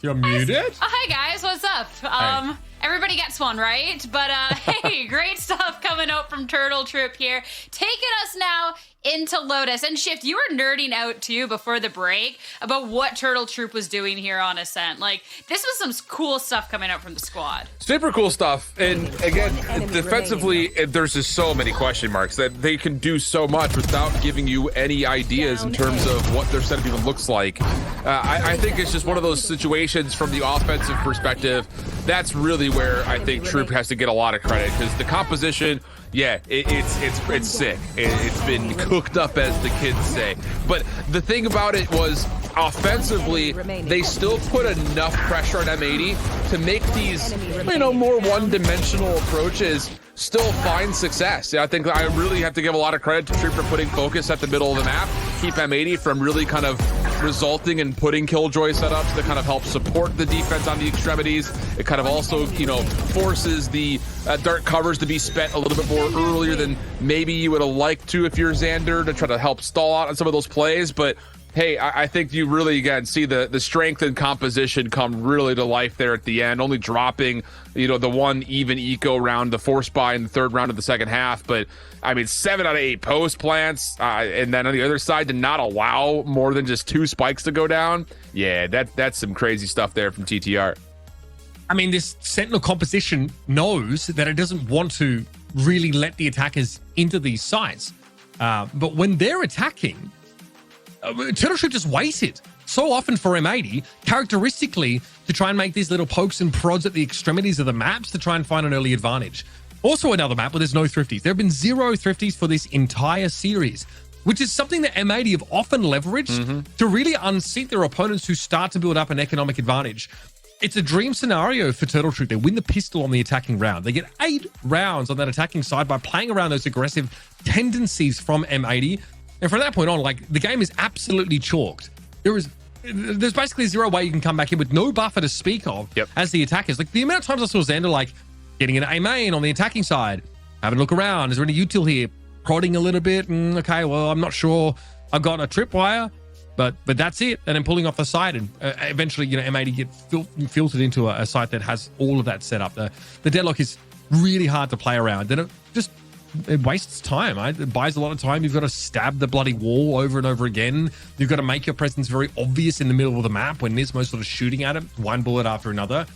You're muted? Oh, hi guys, what's up? Hey. Everybody gets one, right? But hey, great stuff coming out from Turtle Troop here. Taking us now into Lotus. And Shift, you were nerding out too before the break about what Turtle Troop was doing here on Ascent. Like, this was some cool stuff coming out from the squad. Super cool stuff. And again, defensively, there's just so many question marks that they can do so much without giving you any ideas in terms of what their setup even looks like. I think it's just one of those situations from the offensive perspective. That's really where I think Troop has to get a lot of credit, because the composition, yeah, it's sick. It's been cooked up, as the kids say. But the thing about it was, offensively, they still put enough pressure on M80 to make these, more one-dimensional approaches still find success. I think I really have to give a lot of credit to Troop for putting focus at the middle of the map, keep M80 from really kind of resulting in putting Killjoy setups that kind of help support the defense on the extremities. It kind of also, forces the dark covers to be spent a little bit more earlier than maybe you would have liked to if you're Xander, to try to help stall out on some of those plays. But hey, I think you really, again, see the strength and composition come really to life there at the end, only dropping, the one even eco round, the force buy in the third round of the second half. But, 7 out of 8 post plants, and then on the other side to not allow more than just 2 spikes to go down. Yeah, that's some crazy stuff there from TTR. This Sentinel composition knows that it doesn't want to really let the attackers into these sites. But when they're attacking, Turtle Troop just waited so often for M80, characteristically, to try and make these little pokes and prods at the extremities of the maps to try and find an early advantage. Also another map where there's no thrifties. There have been 0 thrifties for this entire series, which is something that M80 have often leveraged to really unseat their opponents who start to build up an economic advantage. It's a dream scenario for Turtle Troop. They win the pistol on the attacking round. They get 8 rounds on that attacking side by playing around those aggressive tendencies from M80. And from that point on, the game is absolutely chalked. There's basically 0 way you can come back in with no buffer to speak of as the attackers. The amount of times I saw Xander, getting an A main on the attacking side, having a look around. Is there any util here? Prodding a little bit. Okay, well, I'm not sure. I've got a tripwire, but that's it. And then pulling off the side, and eventually, M80 get filtered into a site that has all of that set up. The deadlock is really hard to play around. Then it wastes time. It buys a lot of time. You've got to stab the bloody wall over and over again. You've got to make your presence very obvious in the middle of the map when Nismo's sort of shooting at it, one bullet after another.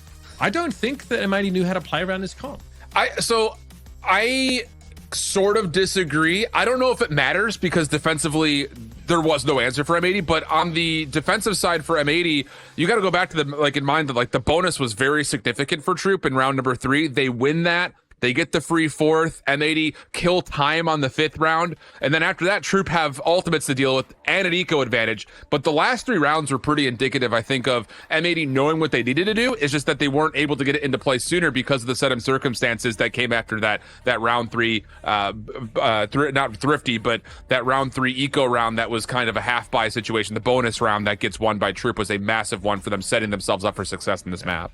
I don't think that M80 knew how to play around this comp. I sort of disagree. I don't know if it matters, because defensively there was no answer for M80, but on the defensive side for M80, you got to go back to in mind that the bonus was very significant for Troop in round number 3. They win that. They get the free 4th. M80 kill time on the 5th round. And then after that, Troop have ultimates to deal with and an eco advantage. But the last 3 rounds were pretty indicative, I think, of M80 knowing what they needed to do. It's just that they weren't able to get it into play sooner because of the set of circumstances that came after that round 3, not thrifty, but that round 3 eco round that was kind of a half buy situation. The bonus round that gets won by Troop was a massive one for them, setting themselves up for success in this map.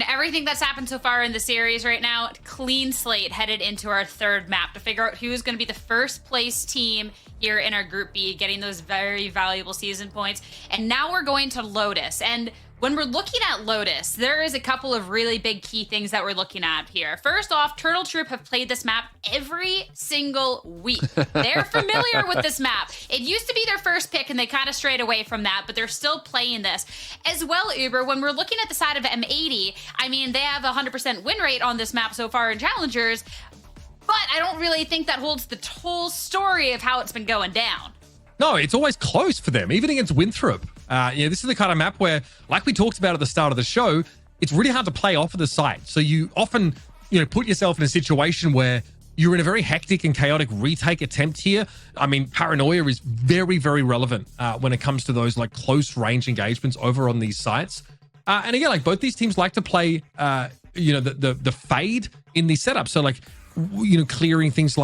Everything that's happened so far in the series right now, clean slate headed into our 3rd map to figure out who's going to be the first place team here in our Group B, getting those very valuable season points. And now we're going to Lotus. And when we're looking at Lotus, there is a couple of really big key things that we're looking at here. First off, Turtle Troop have played this map every single week. They're familiar with this map. It used to be their first pick, and they kind of strayed away from that, but they're still playing this. As well, Uber, when we're looking at the side of M80, they have a 100% win rate on this map so far in Challengers, but I don't really think that holds the whole story of how it's been going down. No, it's always close for them, even against Winthrop. This is the kind of map where, like we talked about at the start of the show, it's really hard to play off of the site. So you often, put yourself in a situation where you're in a very hectic and chaotic retake attempt here. Paranoia is very, very relevant when it comes to those close range engagements over on these sites. And again, both these teams like to play, the fade in the setup. So clearing things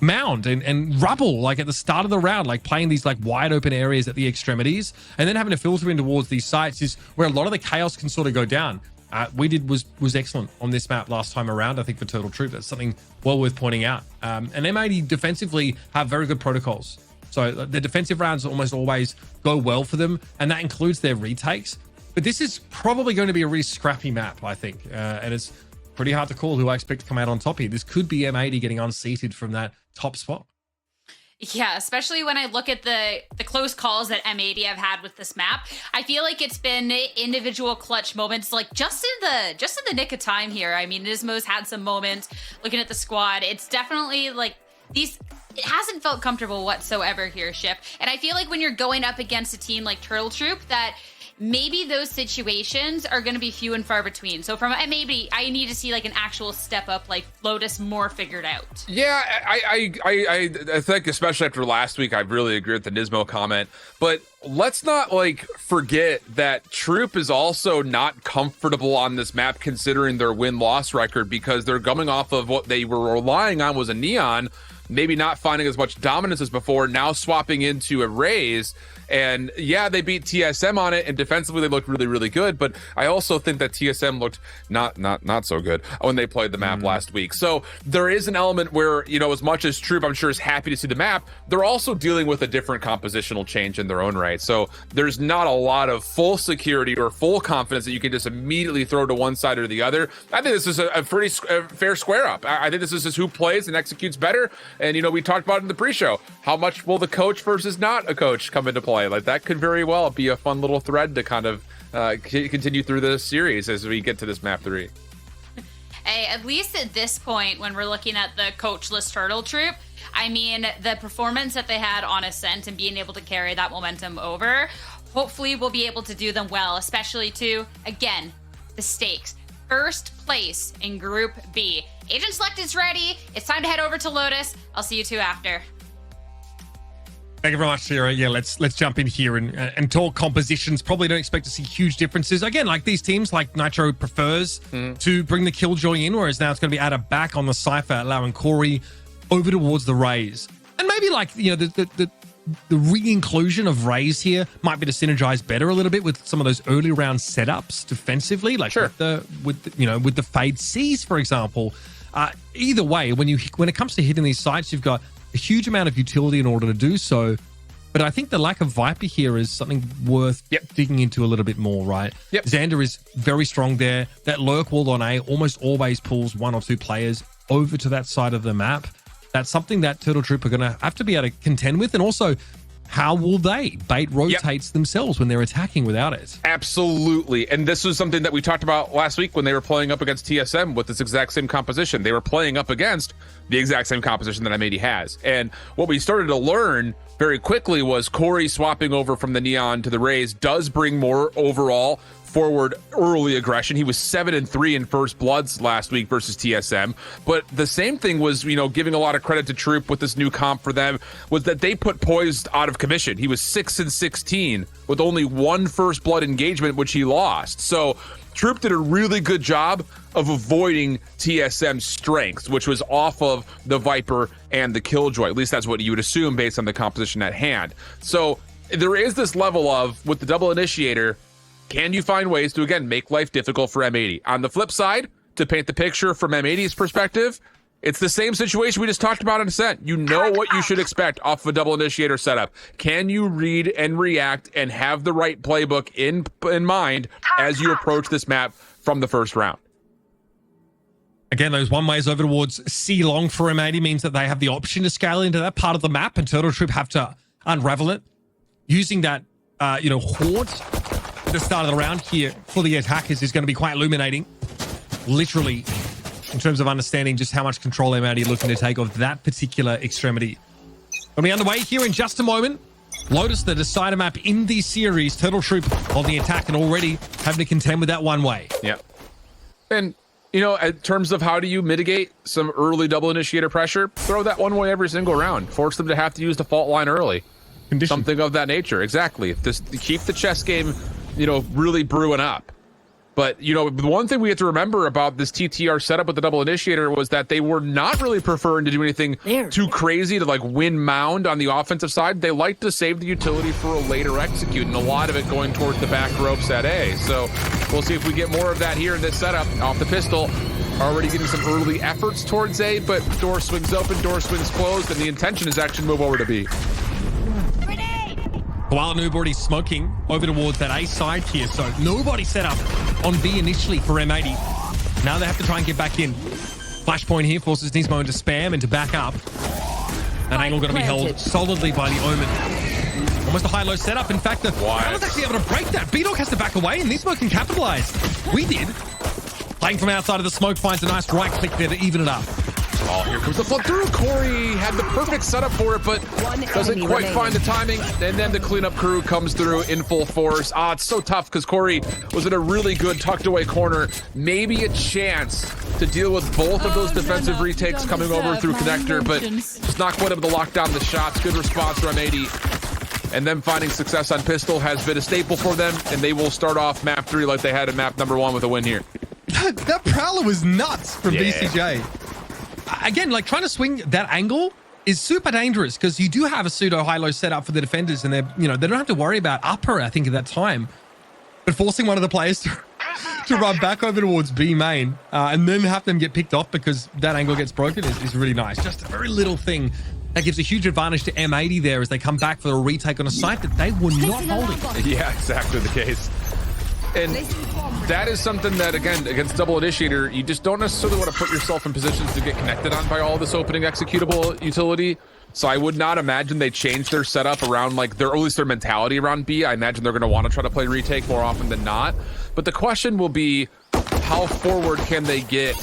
mound and rubble at the start of the round, playing these wide open areas at the extremities, and then having to filter in towards these sites is where a lot of the chaos can sort of go down. Was excellent on this map last time around, I think, for Turtle Troop. That's something well worth pointing out. And M80 defensively have very good protocols. So the defensive rounds almost always go well for them, and that includes their retakes. But this is probably going to be a really scrappy map, I think. And it's pretty hard to call who I expect to come out on top here. This could be M80 getting unseated from that top spot. Yeah, especially when I look at the close calls that M80 have had with this map. I feel like it's been individual clutch moments, like just in the nick of time here. I mean, Nismo's had some moments looking at the squad. It's definitely like it hasn't felt comfortable whatsoever here, Ship. And I feel like when you're going up against a team like Turtle Troop, that maybe those situations are going to be few and far between. So from M80, I need to see like an actual step up, like Lotus more figured out. Yeah, I think especially after last week, I really agree with the Nismo comment. But let's not like forget that Troop is also not comfortable on this map considering their win-loss record, because they're coming off of what they were relying on was a Neon, maybe not finding as much dominance as before, now swapping into a Raze. And yeah, they beat TSM on it, and defensively they looked really, really good. But I also think that TSM looked not so good when they played the map last week. So there is an element where, you know, as much as Troop, I'm sure, is happy to see the map, they're also dealing with a different compositional change in their own right. So there's not a lot of full security or full confidence that you can just immediately throw to one side or the other. I think this is a pretty fair square up. I think this is just who plays and executes better. And, you know, we talked about it in the pre-show. How much will the coach versus not a coach come into play? Like, that could very well be a fun little thread to kind of continue through the series as we get to this map 3. Hey, at least at this point, when we're looking at the coachless Turtle Troop, I mean, the performance that they had on Ascent and being able to carry that momentum over, hopefully we'll be able to do them well, especially to, again, the stakes. First place in Group B. Agent Select is ready. It's time to head over to Lotus. I'll see you two after. Thank you very much, Sarah. Yeah, let's jump in here and talk compositions. Probably don't expect to see huge differences. Again, like these teams, like Nitro prefers to bring the Killjoy in, whereas now it's going to be Ada back on the Cypher, allowing Corey over towards the Raze. And maybe like, you know, the re-inclusion of Raze here might be to synergize better a little bit with some of those early round setups defensively, like sure. with the Fade C's, for example. Either way, when it comes to hitting these sites, you've got a huge amount of utility in order to do so. But I think the lack of Viper here is something worth digging into a little bit more, right? Xander is very strong there. That lurk wall on A almost always pulls one or two players over to that side of the map. That's something that Turtle Troop are going to have to be able to contend with. And also, how will they? Bait rotates themselves when they're attacking without it. Absolutely. And this was something that we talked about last week when they were playing up against TSM with this exact same composition. They were playing up against the exact same composition that M80 has. And what we started to learn very quickly was Corey swapping over from the Neon to the Raze does bring more overall forward early aggression. He was 7-3 in First Bloods last week versus TSM. But the same thing was, you know, giving a lot of credit to Troop with this new comp for them, was that they put Poised out of commission. He was 6-16 with only one First Blood engagement, which he lost. So Troop did a really good job of avoiding TSM's strengths, which was off of the Viper and the Killjoy. At least that's what you would assume based on the composition at hand. So there is this level of, with the double initiator, can you find ways to, again, make life difficult for M80? On the flip side, to paint the picture from M80's perspective, it's the same situation we just talked about in Ascent. You know what you should expect off of a double initiator setup. Can you read and react and have the right playbook in mind as you approach this map from the first round? Again, those one ways over towards C long for M80 means that they have the option to scale into that part of the map, and Turtle Troop have to unravel it. Using that, Horde at the start of the round here for the attackers is going to be quite illuminating, literally, in terms of understanding just how much control M80 are looking to take of that particular extremity. We'll be underway here in just a moment. Lotus, the decider map in the series. Turtle Troop on the attack and already having to contend with that one way. Yeah. And, you know, in terms of how do you mitigate some early double initiator pressure, throw that one way every single round. Force them to have to use the fault line early. Condition. Something of that nature. Exactly. Just keep the chess game, really brewing up. But, the one thing we have to remember about this TTR setup with the double initiator was that they were not really preferring to do anything too crazy to win mound on the offensive side. They like to save the utility for a later execute, and a lot of it going towards the back ropes at A. So we'll see if we get more of that here in this setup. Off the pistol, already getting some early efforts towards A, but door swings open, door swings closed, and the intention is actually to move over to B. Koala Noob already smoking over towards that A side here, so nobody set up on B initially for M80. Now they have to try and get back in. Flashpoint here forces Nismo into spam and to back up. That angle going to be held solidly by the Omen. Almost a high-low setup. In fact, the Koala's actually able to break that. B-Dog has to back away, and Nismo can capitalize. We did. Playing from outside of the smoke, finds a nice right click there to even it up. Oh, here comes the flood through. Corey had the perfect setup for it, but doesn't quite find the timing. And then the cleanup crew comes through in full force. It's so tough because Corey was in a really good tucked away corner. Maybe a chance to deal with both of those defensive retakes coming over through connector, but just not quite able to lock down the shots. Good response from M80. And them finding success on pistol has been a staple for them, and they will start off map 3 like they had in map number 1 with a win here. That Prowler was nuts from VCJ. Again, like trying to swing that angle is super dangerous because you do have a pseudo high-low setup for the defenders, and they don't have to worry about upper, I think, at that time. But forcing one of the players to run back over towards B main and then have them get picked off because that angle gets broken is really nice. Just a very little thing that gives a huge advantage to M80 there as they come back for the retake on a site that they were not holding. Yeah, exactly the case. And that is something that, again, against Double Initiator, you just don't necessarily want to put yourself in positions to get connected on by all this opening executable utility. So I would not imagine they change their setup around, like, or at least their mentality around B. I imagine they're going to want to try to play retake more often than not. But the question will be, how forward can they get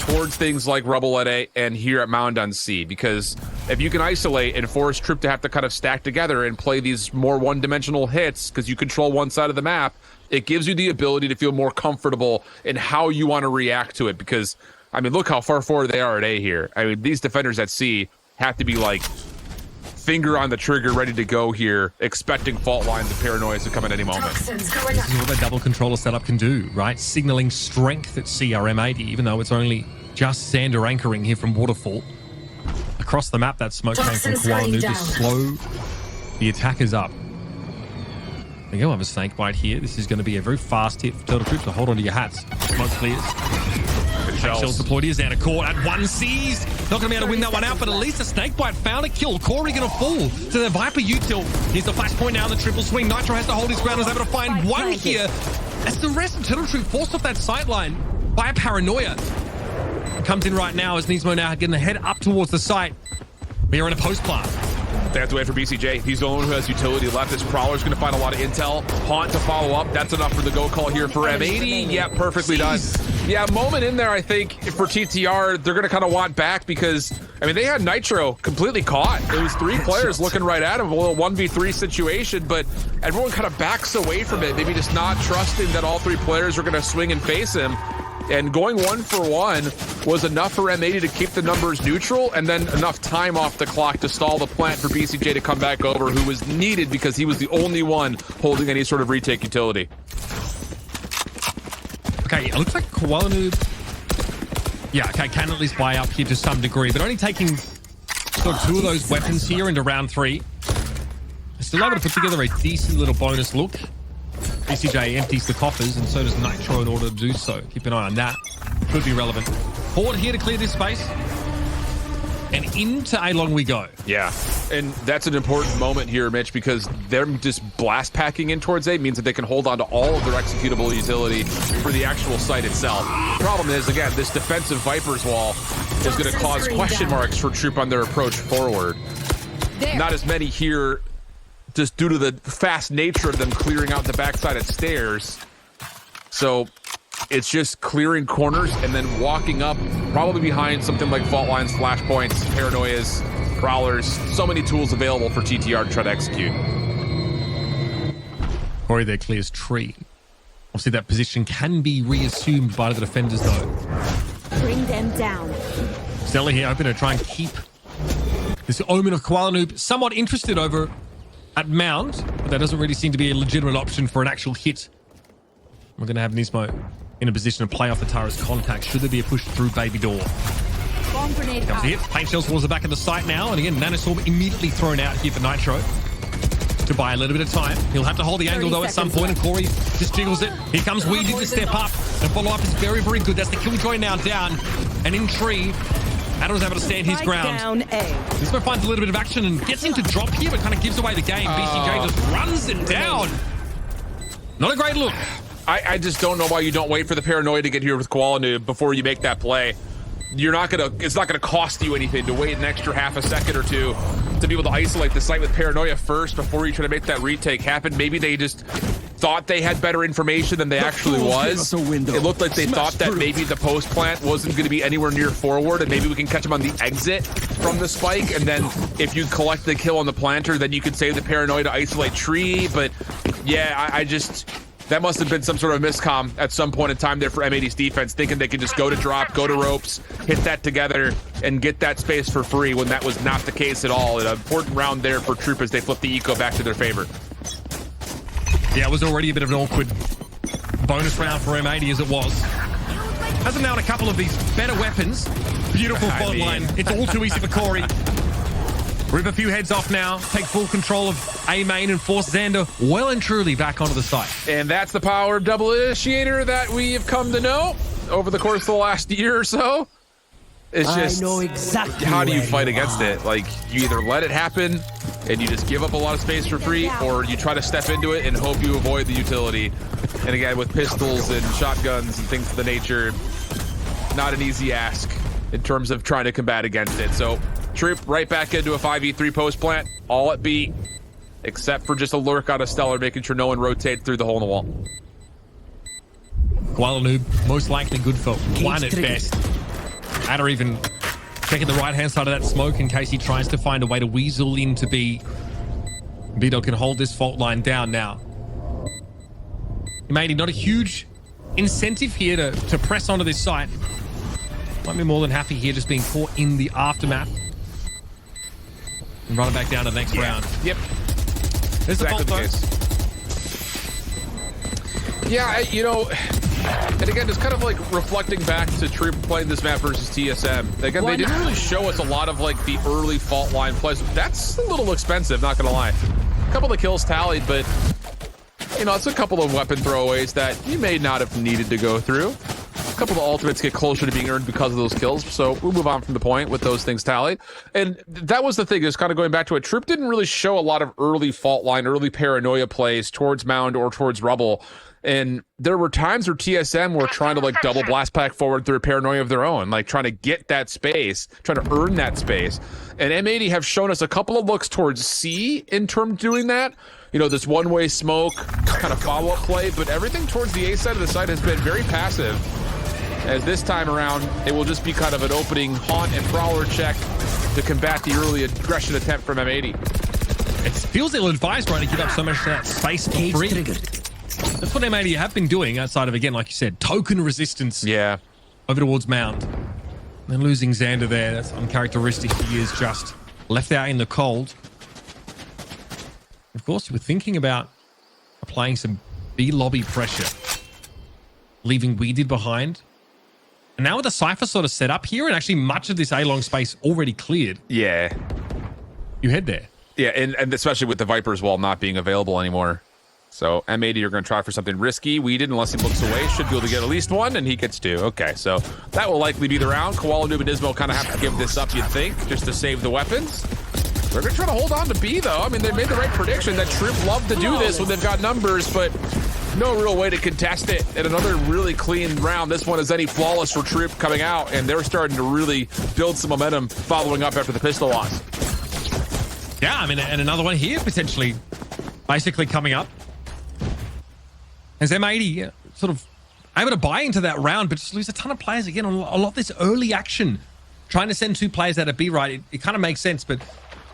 towards things like Rubble at A and here at Mound on C? Because if you can isolate and force Troop to have to kind of stack together and play these more one-dimensional hits because you control one side of the map, it gives you the ability to feel more comfortable in how you want to react to it. Because, I mean, look how far forward they are at A here. I mean, these defenders at C have to be like finger on the trigger, ready to go here, expecting fault lines and paranoia to come at any moment. This is what that double controller setup can do, right? Signaling strength at CRM80, even though it's only just Xander anchoring here from Waterfall. Across the map, that smoke came from Koala Noob to slow the attackers up. We go have a snake bite here. This is going to be a very fast hit for Turtle Troop, so hold on to your hats. Smoke clears. Shells deployed here. Xander caught at one seized. Not going to be able to win that one out, but at least a snake bite found a kill. Corey going to fall to the Viper util. Here's the flashpoint now, the triple swing. Nitro has to hold his ground. Was able to find one here. As the rest of Turtle Troop forced off that sideline by a paranoia. Comes in right now as Nismo now getting the head up towards the site. We are in a post plant. They have to wait for BCJ. He's the only one who has utility left. This Prowler's going to find a lot of intel. Haunt to follow up. That's enough for the go call here for M80. Yeah, perfectly done. Yeah, moment in there, I think, for TTR, they're going to kind of want back because, I mean, they had Nitro completely caught. It was 3 players looking right at him, a little 1v3 situation, but everyone kind of backs away from it, maybe just not trusting that all 3 players are going to swing and face him. And going 1-for-1 was enough for M80 to keep the numbers neutral and then enough time off the clock to stall the plant for BCJ to come back over, who was needed because he was the only one holding any sort of retake utility. Okay, it looks like Koala Noob, yeah, okay, can at least buy up here to some degree, but only taking sort of 2 of those weapons here into round 3. Still able to put together a decent little bonus look. BCJ empties the coffers, and so does Nitro in order to do so. Keep an eye on that. Could be relevant. Forward here to clear this space. And into A-Long we go. Yeah, and that's an important moment here, Mitch, because them just blast packing in towards A means that they can hold on to all of their executable utility for the actual site itself. The problem is, again, this defensive Viper's wall is going to cause question marks for Troop on their approach forward. Not as many here just due to the fast nature of them clearing out the backside of stairs. So it's just clearing corners and then walking up, probably behind something like fault lines, flashpoints, paranoias, prowlers. So many tools available for TTR to try to execute. Corey there clears tree. Obviously that position can be reassumed by the defenders though. Bring them down. Stella here hoping to try and keep this Omen of Koala Noob somewhat interested over at Mound, but that doesn't really seem to be a legitimate option for an actual hit. We're going to have Nismo in a position to play off the Tara's contact should there be a push through Baby Door. Bomb grenade Comes the hit. Paint shells towards the back of the site now, and again, Nanostorm immediately thrown out here for Nitro to buy a little bit of time. He'll have to hold the angle though at some point, and Corey just jiggles it. Here comes Weedy to step up, and follow up is very, very good. That's the Killjoy now down, and in tree, Adder's able to stand his ground. Down A. This one finds a little bit of action and gets him to drop here, but kind of gives away the game. BCJ just runs it down. Not a great look. I just don't know why you don't wait for the paranoia to get here with Koala before you make that play. You're not gonna, it's not gonna cost you anything to wait an extra half a second or two to be able to isolate the site with paranoia first before you try to make that retake happen. Maybe they just thought they had better information than they actually was. It looked like they thought that maybe the post plant wasn't going to be anywhere near forward, and maybe we can catch them on the exit from the spike, and then if you collect the kill on the planter, then you could save the paranoia to isolate tree. But yeah, I just, that must have been some sort of miscomm at some point in time there for M80's defense, thinking they could just go to drop, go to ropes, hit that together, and get that space for free, when that was not the case at all. An important round there for Troop as they flip the eco back to their favor. Yeah, it was already a bit of an awkward bonus round for M80 as it was. Has him now on a couple of these better weapons. Beautiful fault line. It's all too easy for Corey. Rip a few heads off now, take full control of A main and force Xander well and truly back onto the site. And that's the power of double initiator that we have come to know over the course of the last year or so. It's just, I know exactly how do you fight against it? Like, you either let it happen and you just give up a lot of space for free, or you try to step into it and hope you avoid the utility. And again, with pistols and shotguns and things of the nature, not an easy ask in terms of trying to combat against it. So Troop right back into a 5v3 post plant, all at B, except for just a lurk out of Stellar, making sure no one rotates through the hole in the wall. Koala Noob, most likely good for one at best. Adder even checking the right-hand side of that smoke in case he tries to find a way to weasel into B. B-Dog can hold this fault line down now. Maybe not a huge incentive here to press onto this site. Might be more than happy here just being caught in the aftermath. And run it back down to the next round. Yep. There's the fault though. Yeah, you know, and again, just kind of like reflecting back to Troop playing this map versus TSM. Again, they didn't really show us a lot of like the early fault line plays. That's a little expensive, not gonna lie. A couple of kills tallied, but you know, it's a couple of weapon throwaways that you may not have needed to go through. A couple of ultimates get closer to being earned because of those kills, so we'll move on from the point with those things tallied. And that was the thing, is kind of going back to it. Troop didn't really show a lot of early fault line, early paranoia plays towards Mound or towards Rubble. And there were times where TSM were trying to like double blast pack forward through a paranoia of their own, like trying to get that space, trying to earn that space. And M80 have shown us a couple of looks towards C in terms of doing that. You know, this one-way smoke kind of follow-up play, but everything towards the A side of the site has been very passive. As this time around, it will just be kind of an opening haunt and prowler check to combat the early aggression attempt from M80. It feels ill-advised trying to give up so much of that space for free. That's what M80 have been doing outside of, again, like you said, token resistance. Yeah. Over towards Mound. And losing Xander there, that's uncharacteristic. He is just left out in the cold. Of course, we're thinking about applying some B lobby pressure. Leaving Weeded behind. And now with the Cypher sort of set up here, and actually much of this A-long space already cleared. Yeah. You head there. Yeah, and especially with the Viper's wall not being available anymore. So M80 are going to try for something risky. Weeded, unless he looks away, should be able to get at least one, and he gets two. Okay, so that will likely be the round. Koala Noob and Ismo kind of have to give this up, you'd think, just to save the weapons. They're going to try to hold on to B, though. I mean, they made the right prediction that Troop love to do this when they've got numbers, but no real way to contest it. And another really clean round. This one is any flawless for Troop coming out, and they're starting to really build some momentum following up after the pistol loss. Yeah, I mean, and another one here, potentially, basically coming up. As M80 sort of able to buy into that round, but just lose a ton of players again on a lot of this early action. Trying to send two players out of B right, it kind of makes sense, but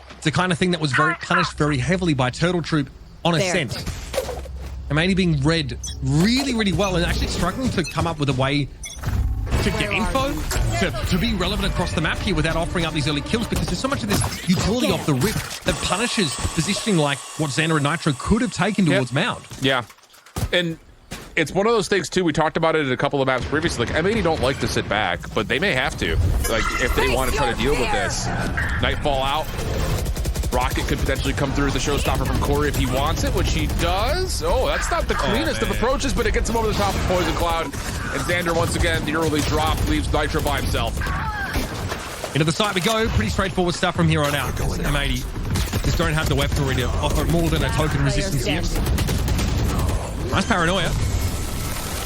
it's the kind of thing that was very punished very heavily by Turtle Troop on Ascent. M80 being read really, really well and actually struggling to come up with a way to get info, to be relevant across the map here without offering up these early kills, because there's so much of this utility off the rip that punishes positioning like what Xander and Nitro could have taken towards Mound. Yeah. And it's one of those things, too, we talked about it in a couple of maps previously. Like, M80 don't like to sit back, but they may have to. Like, if they want to try to deal with this. Nightfall out. Rocket could potentially come through as the showstopper from Corey if he wants it, which he does. Oh, that's not the cleanest of approaches, but it gets him over the top of Poison Cloud. And Xander, once again, the early drop leaves Nitro by himself. Into the site we go. Pretty straightforward stuff from here on out. M80 just don't have the weaponry to offer more than a token resistance here. Nice paranoia.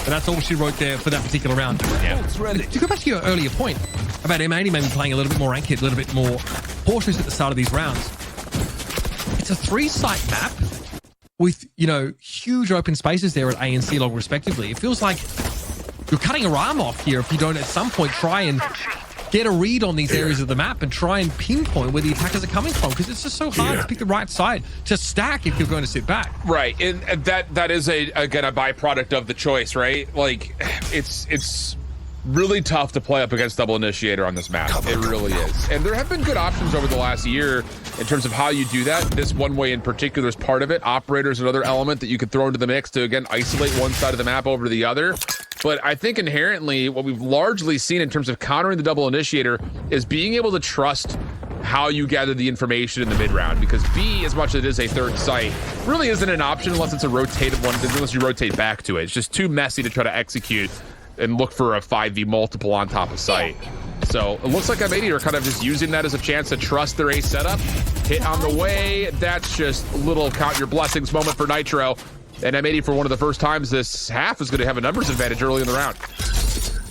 But that's all she wrote there for that particular round. Yeah. To go back to your earlier point about M80 maybe playing a little bit more anchored, a little bit more cautious at the start of these rounds. It's a 3-site map with, you know, huge open spaces there at A and C log respectively. It feels like you're cutting your arm off here if you don't at some point try and get a read on these areas of the map and try and pinpoint where the attackers are coming from, because it's just so hard to pick the right side to stack if you're going to sit back. Right, and that is again a byproduct of the choice, right? Like it's really tough to play up against double initiator on this map. It really is. And there have been good options over the last year in terms of how you do that. This one way in particular is part of it. Operator's another element that you could throw into the mix to, again, isolate one side of the map over the other. But I think inherently what we've largely seen in terms of countering the double initiator is being able to trust how you gather the information in the mid round, because B, as much as it is a third site, really isn't an option unless it's a rotated one, unless you rotate back to it. It's just too messy to try to execute and look for a 5v multiple on top of site. So it looks like M80 are kind of just using that as a chance to trust their A setup. Hit on the way. That's just a little count your blessings moment for Nitro. And M80 for one of the first times this half is going to have a numbers advantage early in the round.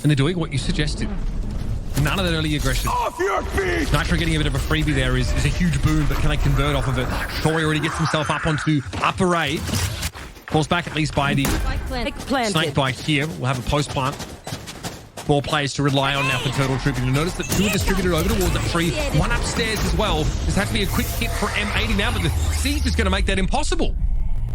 And they're doing what you suggested. None of that early aggression. Off your feet! Nitro getting a bit of a freebie there is a huge boon, but can they convert off of it? Corey already gets himself up onto upper A. Falls back at least by the snake bite here. We'll have a post plant. More players to rely on now for Turtle Troop. You'll notice that 2 are distributed over towards the tree, 1 upstairs as well. This has to be a quick hit for M80 now, but the siege is going to make that impossible.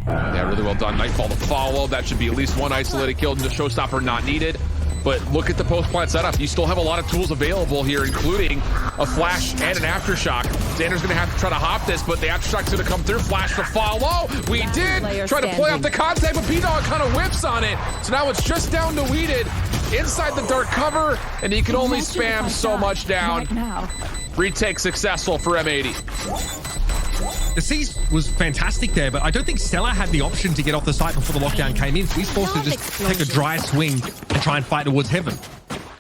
Yeah, really well done. Nightfall to follow. That should be at least 1 isolated kill, and the showstopper not needed. But look at the post-plant setup. You still have a lot of tools available here, including a flash and an aftershock. Xander's going to have to try to hop this, but the aftershock's going to come through. Flash to follow. We did try to play off the contact, but P-Dog kind of whips on it. So now it's just down to Weeded inside the dark cover, and he can only spam so much down. Retake successful for M80. The siege was fantastic there, but I don't think Stella had the option to get off the site before the lockdown came in. So he's forced to just take a dry swing and try and fight towards heaven.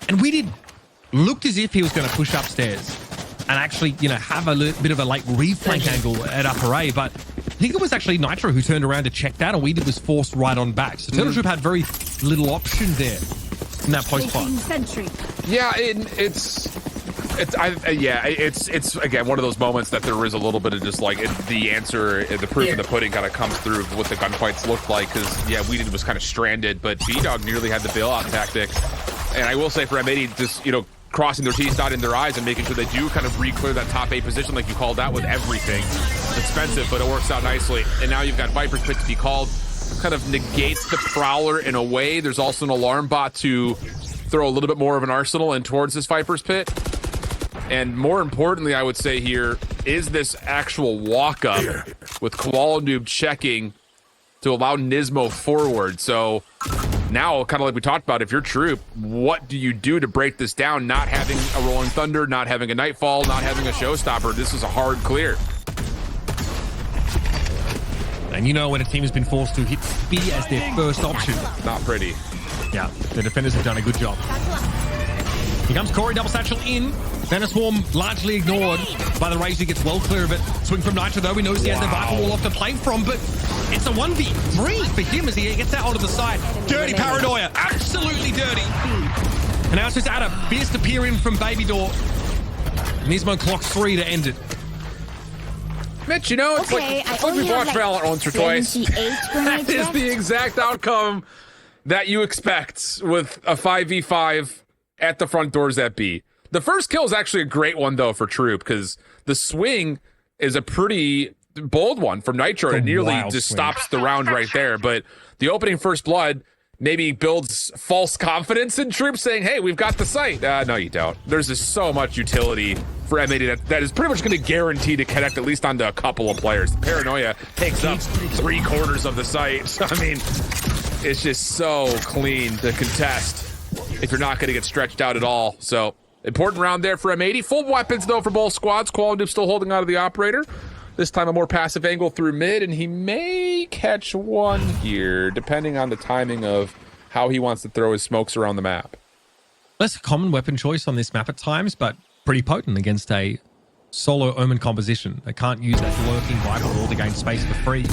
And Weeded looked as if he was going to push upstairs and actually, you know, have a bit of a late reflank angle at upper A, but I think it was actually Nitro who turned around to check that, and Weeded was forced right on back. So Turtle Troop had very little option there in that post plot. Yeah, it's again one of those moments that there is a little bit of just like the answer, the proof of the pudding kind of comes through of what the gunfights looked like, because yeah, Weeded was kind of stranded, but B-Dog nearly had the bailout tactic. And I will say for M80, just, you know, crossing their T's, dotting their I's, and making sure they do kind of re-clear that top A position like you called out with everything. It's expensive, but it works out nicely. And now you've got Viper's Pit to be called. Kind of negates the Prowler in a way. There's also an alarm bot to throw a little bit more of an arsenal in towards this Viper's Pit. And more importantly, I would say here, is this actual walk-up with Koala Noob checking to allow Nismo forward. So now, kind of like we talked about, if you're Troop, what do you do to break this down? Not having a Rolling Thunder, not having a Nightfall, not having a Showstopper. This is a hard clear. And you know when a team has been forced to hit B as their first option. Not pretty. Yeah, the defenders have done a good job. Here comes Corey, double satchel in. Venoswarm largely ignored by the Razor, gets well clear of it. Swing from Nitro though, he knows he has the Viper wall off to play from, but it's a 1v3 for him as he gets out onto the side. Dirty paranoia, absolutely dirty. And now it's just Ada, fierce to peer in from Baby Door. Nismo clocks 3 to end it. Mitch, you know, it's like we've watched VALORANT once or twice. That is the exact outcome that you expect with a 5v5 at the front doors at B. The first kill is actually a great one, though, for Troop, because the swing is a pretty bold one from Nitro. It nearly just stops the round right there. But the opening first blood maybe builds false confidence in Troop, saying, hey, we've got the site. No, you don't. There's just so much utility for M80 that is pretty much going to guarantee to connect at least onto a couple of players. The paranoia takes up 3/4 of the site. So, I mean, it's just so clean to contest if you're not going to get stretched out at all. So, important round there for M80. Full weapons, though, for both squads. Koala still holding out of the operator. This time a more passive angle through mid, and he may catch one here, depending on the timing of how he wants to throw his smokes around the map. Less common weapon choice on this map at times, but pretty potent against a solo Omen composition. They can't use that lurking Viper wall to gain space for free.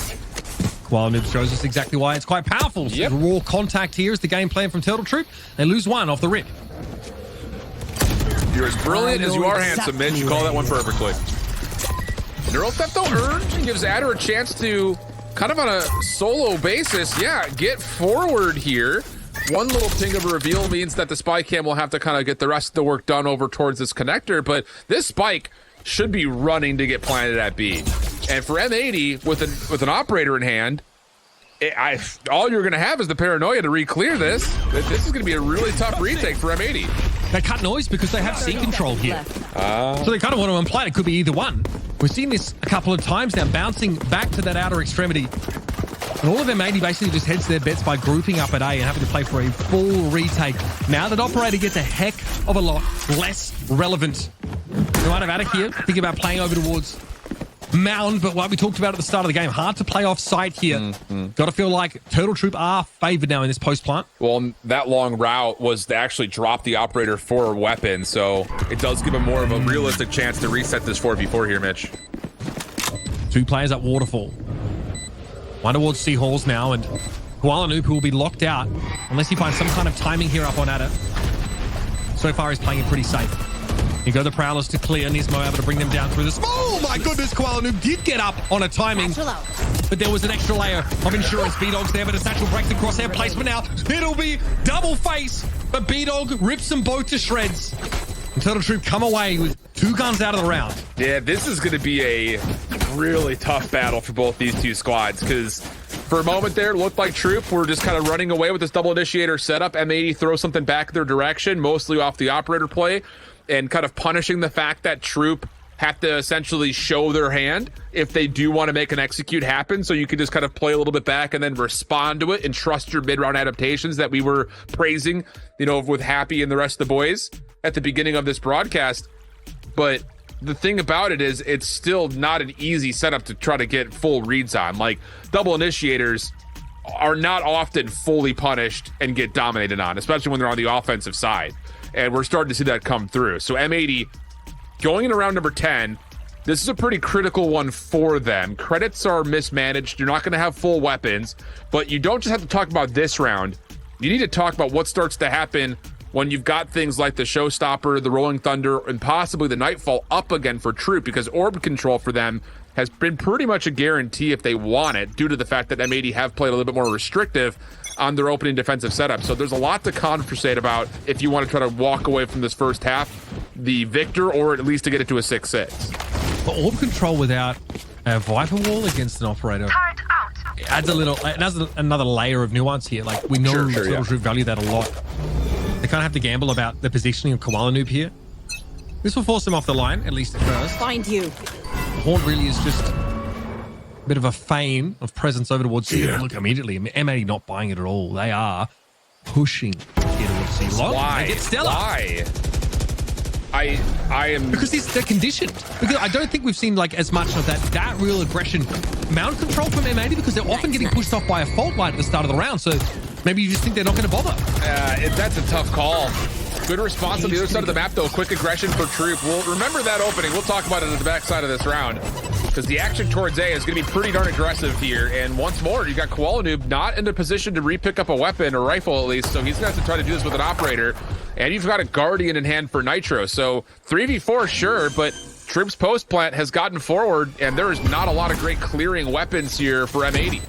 Koala Noob shows us exactly why it's quite powerful. So raw contact here is the game plan from Turtle Troop. They lose one off the rip. You're as brilliant as you are handsome, Mitch. You call that one perfectly. Neural Theft though earned and gives Adder a chance to, kind of on a solo basis, get forward here. One little ting of a reveal means that the spy cam will have to kind of get the rest of the work done over towards this connector, but this spike should be running to get planted at B. And for M80, with an operator in hand, all you're going to have is the paranoia to re-clear this. This is going to be a really tough retake for M80. They cut noise because they have C control here. So they kind of want to unplan. It could be either one. We've seen this a couple of times now, bouncing back to that outer extremity. And all of M80 basically just heads their bets by grouping up at A and having to play for a full retake. Now that operator gets a heck of a lot less relevant. They might have Attic here, thinking about playing over towards Mound, but like we talked about at the start of the game, hard to play off site here. Got to feel like Turtle Troop are favored now in this post plant. Well, that long route was to actually drop the operator for a weapon, so it does give him more of a realistic chance to reset this 4v4 here, Mitch. Two players at Waterfall. One towards Seahawks now, and Koala Noob, who will be locked out unless he finds some kind of timing here up on Adder. So far, he's playing it pretty safe. You go the Prowlers to clear. Nismo able to bring them down through the smoke. Oh my goodness, Koala Noob did get up on a timing. But there was an extra layer of insurance. B-Dog's there, but a satchel breaks the crosshair placement now. It'll be double face, but B-Dog rips them both to shreds. And Turtle Troop come away with 2 guns out of the round. Yeah, this is going to be a really tough battle for both these two squads, because for a moment there, it looked like Troop were just kind of running away with this double initiator setup. M80 throws something back their direction, mostly off the operator play, and kind of punishing the fact that Troop have to essentially show their hand if they do want to make an execute happen. So you can just kind of play a little bit back and then respond to it and trust your mid-round adaptations that we were praising, with Happy and the rest of the boys at the beginning of this broadcast. But the thing about it is it's still not an easy setup to try to get full reads on. Like, double initiators are not often fully punished and get dominated on, especially when they're on the offensive side. And we're starting to see that come through. So M80 going in round number 10, this is a pretty critical one for them. Credits are mismanaged. You're not going to have full weapons, but you don't just have to talk about this round. You need to talk about what starts to happen when you've got things like the Showstopper, the Rolling Thunder, and possibly the Nightfall up again for Troop, because orb control for them has been pretty much a guarantee if they want it, due to the fact that M80 have played a little bit more restrictive on their opening defensive setup. So there's a lot to conversate about if you want to try to walk away from this first half the victor, or at least to get it to a 6-6. But orb control without a Viper wall against an operator adds another layer of nuance here. Like, we know Turtle Troop value that a lot. They kind of have to gamble about the positioning of Koala Noob here. This will force him off the line, at least at first. Find you. Horde really is just a bit of a feign of presence over towards C. Look, immediately, M80 not buying it at all. They are pushing here towards C. Why? They get Stella. Why? I am... Because they're conditioned. Because I don't think we've seen like as much of that real aggression mount control from M80, because they're often getting pushed off by a fault line at the start of the round. So maybe you just think they're not going to bother. That's a tough call. Good response on the other side of the map, though. Quick aggression for Troop. We'll remember that opening. We'll talk about it at the back side of this round, because the action towards A is going to be pretty darn aggressive here. And once more, you got Koala Noob not in a position to re-pick up a weapon, or rifle at least, so he's going to have to try to do this with an operator. And you've got a Guardian in hand for Nitro. So 3v4, sure, but Troop's post plant has gotten forward, and there is not a lot of great clearing weapons here for M80.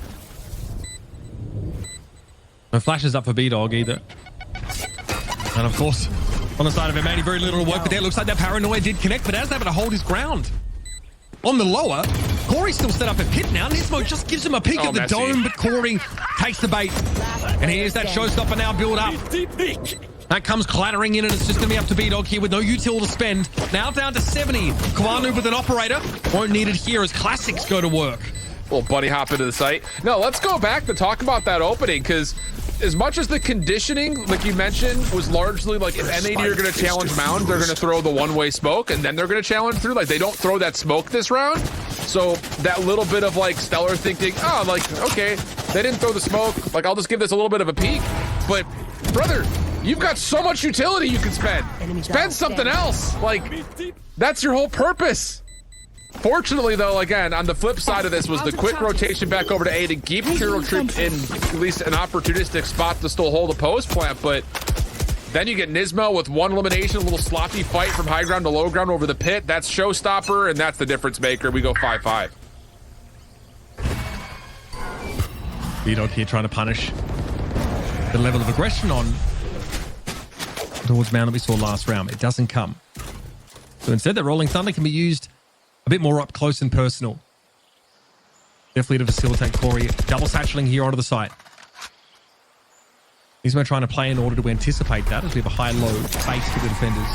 No flashes up for B-Dog either. And of course, on the side of M80, very little work, but there looks like that paranoia did connect, but As able to hold his ground. On the lower, Corey's still set up a pit now. Nismo just gives him a peek at the dome, but Corey takes the bait. And here's that showstopper now build up. That comes clattering in, and it's just going to be up to B-Dog here with no util to spend. Now down to 70. Koala with an operator. Won't need it here as classics go to work. Little bunny hop into the site. No, let's go back to talk about that opening, because as much as the conditioning, like you mentioned, was largely like if M80 are going to challenge Mound, they're going to throw the one-way smoke, and then they're going to challenge through. Like, they don't throw that smoke this round. So that little bit of like Stellar thinking, oh, like, okay, they didn't throw the smoke. Like, I'll just give this a little bit of a peek. But brother, You've got so much utility you can spend. Spend something else. Like, that's your whole purpose. Fortunately, though, again, on the flip side of this was the quick rotation back over to A to keep Turtle Troop in at least an opportunistic spot to still hold a post plant, but then you get Nismo with one elimination, a little sloppy fight from high ground to low ground over the pit. That's showstopper, and that's the difference maker. We go 5-5. B-Dog here trying to punish the level of aggression on towards Mound that we saw last round. It doesn't come. So instead, the Rolling Thunder can be used a bit more up close and personal. Definitely to facilitate Corey. Double satcheling here onto the site. Nismo trying to play in order to anticipate that as we have a high-low base to the defenders.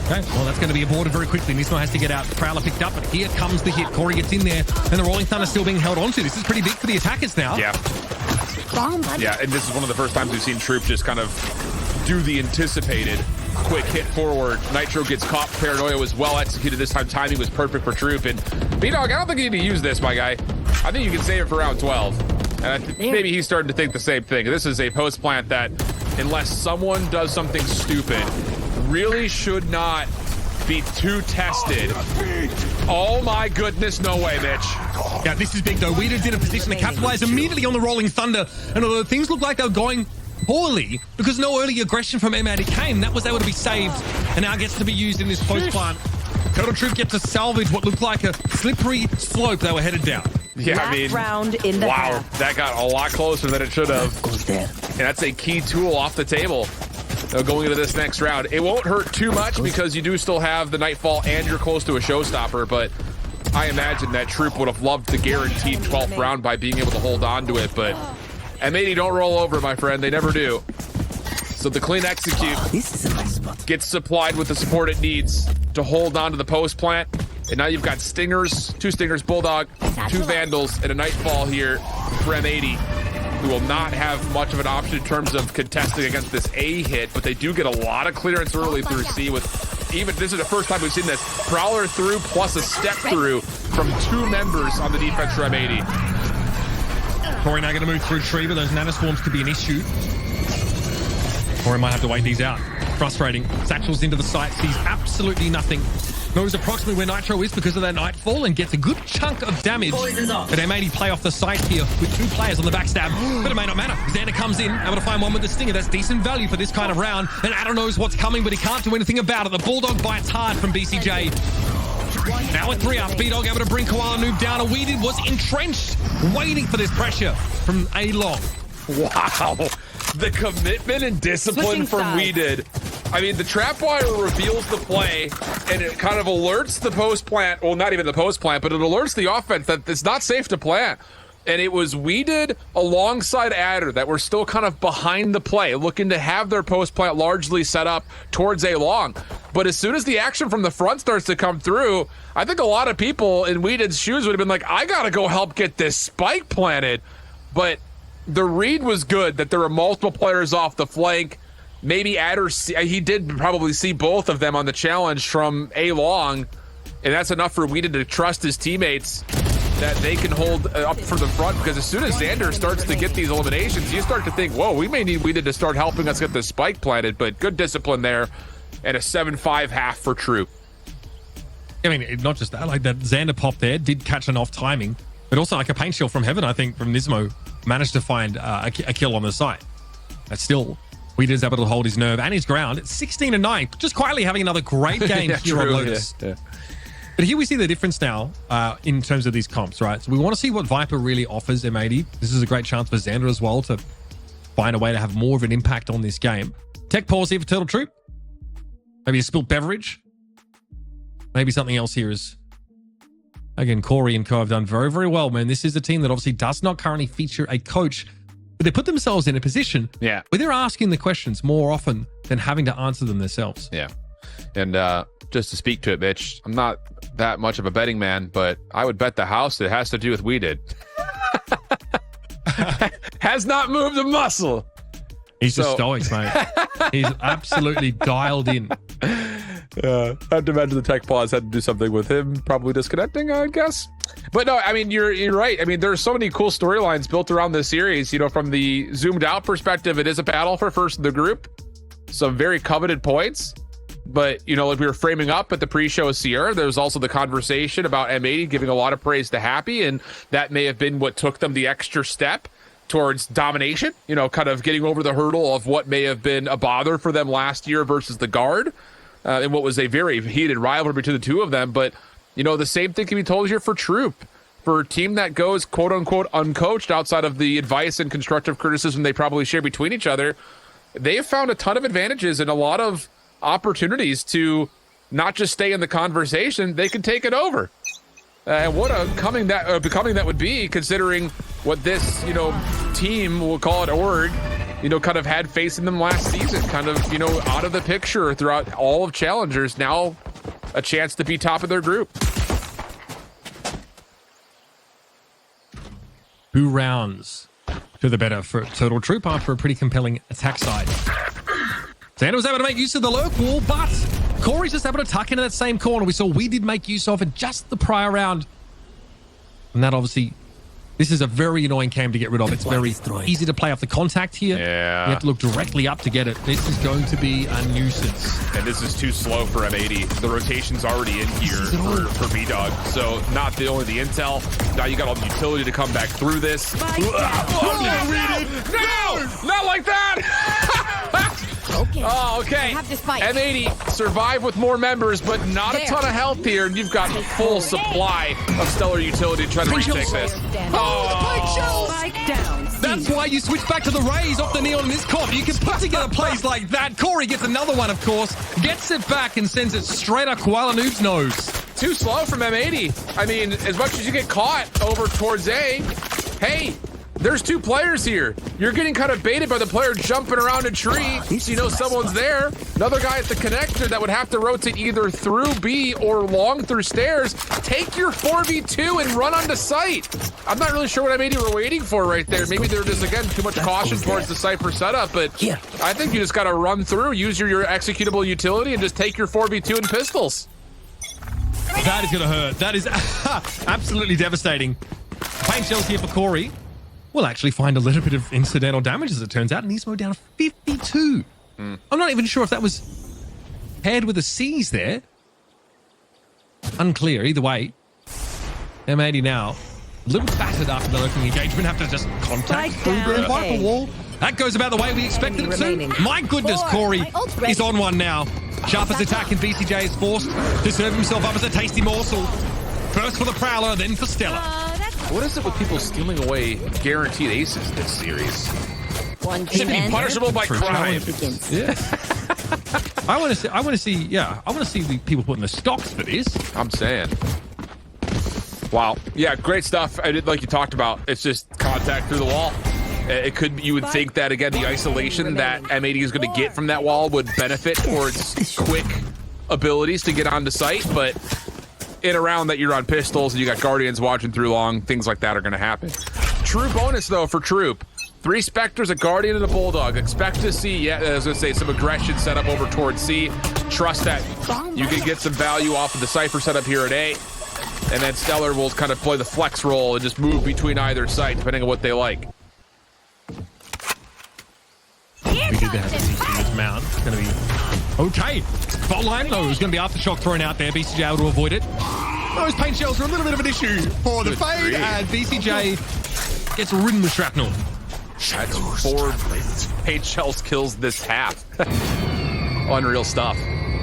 Okay, well, that's going to be aborted very quickly. Nismo has to get out. Prowler picked up, but here comes the hit. Corey gets in there, and the Rolling Thunder still being held onto. This is pretty big for the attackers now. Yeah. Yeah, and this is one of the first times we've seen Troop just kind of do the anticipated quick hit forward. Nitro gets caught. Paranoia was well executed this time. Timing was perfect for Troop. And B-Dog, I don't think you need to use this, my guy. I think you can save it for round 12. And maybe he's starting to think the same thing. This is a post plant that, unless someone does something stupid, really should not be too tested. Oh my goodness, no way, bitch. Yeah, this is big though. Weeder did a position to capitalize immediately on the Rolling Thunder. And although things look like they were going poorly because no early aggression from M80 came, that was able to be saved and now gets to be used in this post plant. Turtle Troop get to salvage what looked like a slippery slope they were headed down. Yeah, I mean, round in the wow, half. that got a lot closer than it should have. And that's a key tool off the table going into this next round. It won't hurt too much because you do still have the Nightfall and you're close to a showstopper, but I imagine that Troop would have loved the guaranteed 12th round by being able to hold on to it, but M80 don't roll over, my friend. They never do. So the clean execute gets supplied with the support it needs to hold on to the post plant. And now you've got Stingers, 2 Stingers, Bulldog, 2 Vandals, and a Nightfall here for M80, who will not have much of an option in terms of contesting against this A hit, but they do get a lot of clearance early through C with even, this is the first time we've seen this, Prowler through plus a step through from 2 members on the defense for M80. Corey now going to move through tree, but those nanoswarms could be an issue. Corey might have to wait these out. Frustrating. Satchel's into the site, sees absolutely nothing. Knows approximately where Nitro is because of that Nightfall and gets a good chunk of damage. But M80 play off the site here with 2 players on the backstab. But it may not matter. Xander comes in, able to find one with the Stinger. That's decent value for this kind of round. And Adam knows what's coming, but he can't do anything about it. The Bulldog bites hard from BCJ. Now at 3 up, B-Dog able to bring Koala Noob down. And Weeded was entrenched, waiting for this pressure from A-Long. Wow. The commitment and discipline from Weeded. I mean, the Trapwire reveals the play, and it kind of alerts the post plant. Well, not even the post plant, but it alerts the offense that it's not safe to plant. And it was Weeded alongside Adder that were still kind of behind the play, looking to have their post plant largely set up towards A-Long. But as soon as the action from the front starts to come through, I think a lot of people in Weeded's shoes would have been like, I gotta go help get this spike planted. But the read was good that there were multiple players off the flank. Maybe Adder, he did probably see both of them on the challenge from A-Long, and that's enough for Weeded to trust his teammates that they can hold up for the front, because as soon as Xander starts to get these eliminations, you start to think, whoa, we may need Weeded to start helping us get this spike planted, but good discipline there, and a 7-5 half for Troop. I mean, not just that, like that Xander pop there did catch an off timing, but also like a paint shield from heaven, I think, from Nismo, managed to find a kill on the site. That's still, Weeded is able to hold his nerve and his ground. It's 16-9, just quietly having another great game here on Lotus. Yeah. But here we see the difference now in terms of these comps, right? So we want to see what Viper really offers M80. This is a great chance for Xander as well to find a way to have more of an impact on this game. Tech pause here for Turtle Troop. Maybe a spilt beverage. Maybe something else here is... Again, Corey and Co have done very, very well, man. This is a team that obviously does not currently feature a coach, but they put themselves in a position where they're asking the questions more often than having to answer them themselves. Yeah. And just to speak to it, Mitch, I'm not that much of a betting man, but I would bet the house it has to do with Weeded. Has not moved a muscle. He's just stoic, mate. He's absolutely dialed in. have to imagine the tech pause had to do something with him probably disconnecting, I guess. But no, I mean, you're right. I mean, there's so many cool storylines built around this series. You know, from the zoomed out perspective, it is a battle for first in the group. Some very coveted points. But, you know, like we were framing up at the pre-show of Sierra, there was also the conversation about M80 giving a lot of praise to Happy, and that may have been what took them the extra step towards domination, you know, kind of getting over the hurdle of what may have been a bother for them last year versus the Guard, and what was a very heated rivalry between the two of them. But, you know, the same thing can be told here for Troop. For a team that goes quote-unquote uncoached outside of the advice and constructive criticism they probably share between each other, they have found a ton of advantages and a lot of opportunities to not just stay in the conversation, they can take it over. And what a becoming that would be, considering what this, you know, team, we'll call it org, you know, kind of had facing them last season, kind of, you know, out of the picture throughout all of Challengers. Now a chance to be top of their group. 2 rounds to the better for Turtle Troop after a pretty compelling attack side. Xander was able to make use of the lurk wall, but Corey's just able to tuck into that same corner. We did make use of it just the prior round. And that obviously, this is a very annoying cam to get rid of. It's very easy to play off the contact here. Yeah. You have to look directly up to get it. This is going to be a nuisance. And this is too slow for M80. The rotation's already in here for B-Dog. So not the only the intel. Now you got all the utility to come back through this. No! Not like that! Okay. Oh, okay. M80 survive with more members, but not a ton of health here. And you've got full supply of stellar utility to try to retake this. Spike down. That's why you switch back to the Rays off the Neon in this comp. You can put together plays like that. Corey gets another one, of course, gets it back and sends it straight up Koala Noob's nose. Too slow from M80. I mean, as much as you get caught over towards A, hey, there's 2 players here. You're getting kind of baited by the player jumping around a tree. So you know someone's there. Another guy at the connector that would have to rotate either through B or long through stairs. Take your 4v2 and run onto site. I'm not really sure what M80 were waiting for right there. Maybe they're just, again, too much caution towards the Cypher setup. But I think you just got to run through, use your executable utility, and just take your 4v2 and pistols. That is going to hurt. That is absolutely devastating. Paint shells here for Corey. We'll actually find a little bit of incidental damage, as it turns out, and he's moved down to 52. I'm not even sure if that was paired with a C's there. Unclear. Either way, M80 now a little battered after the lurking engagement. Have to just contact through the vital wall. That goes about the way we expected it to. My goodness, Corey is on one now. Sharpest attack, and BCJ is forced to serve himself up as a tasty morsel. First for the Prowler, then for Stella. What is it with people stealing away guaranteed aces this series? Should be punishable by crime. Yeah. I want to see the people putting the stocks for this. I'm saying. Wow. Yeah, great stuff. I did, like you talked about. It's just contact through the wall. It could. You would think that, again, the isolation that M80 is going to get from that wall would benefit towards quick abilities to get onto site, but in a round that you're on pistols and you got Guardians watching through long, things like that are going to happen. True bonus, though, for Troop. 3 Spectres, a Guardian, and a Bulldog. Expect to see, I was going to say, some aggression set up over towards C. Trust that you can get some value off of the Cypher setup here at A. And then Stellar will kind of play the flex role and just move between either side, depending on what they like. We did have a CC's mount. It's going to be okay. Fault line, though, is going to be aftershock thrown out there. BCJ able to avoid it. Those paint shells are a little bit of an issue for the Fade, and BCJ gets ridden with shrapnel. That's 4 paint shells kills this half. Unreal stuff.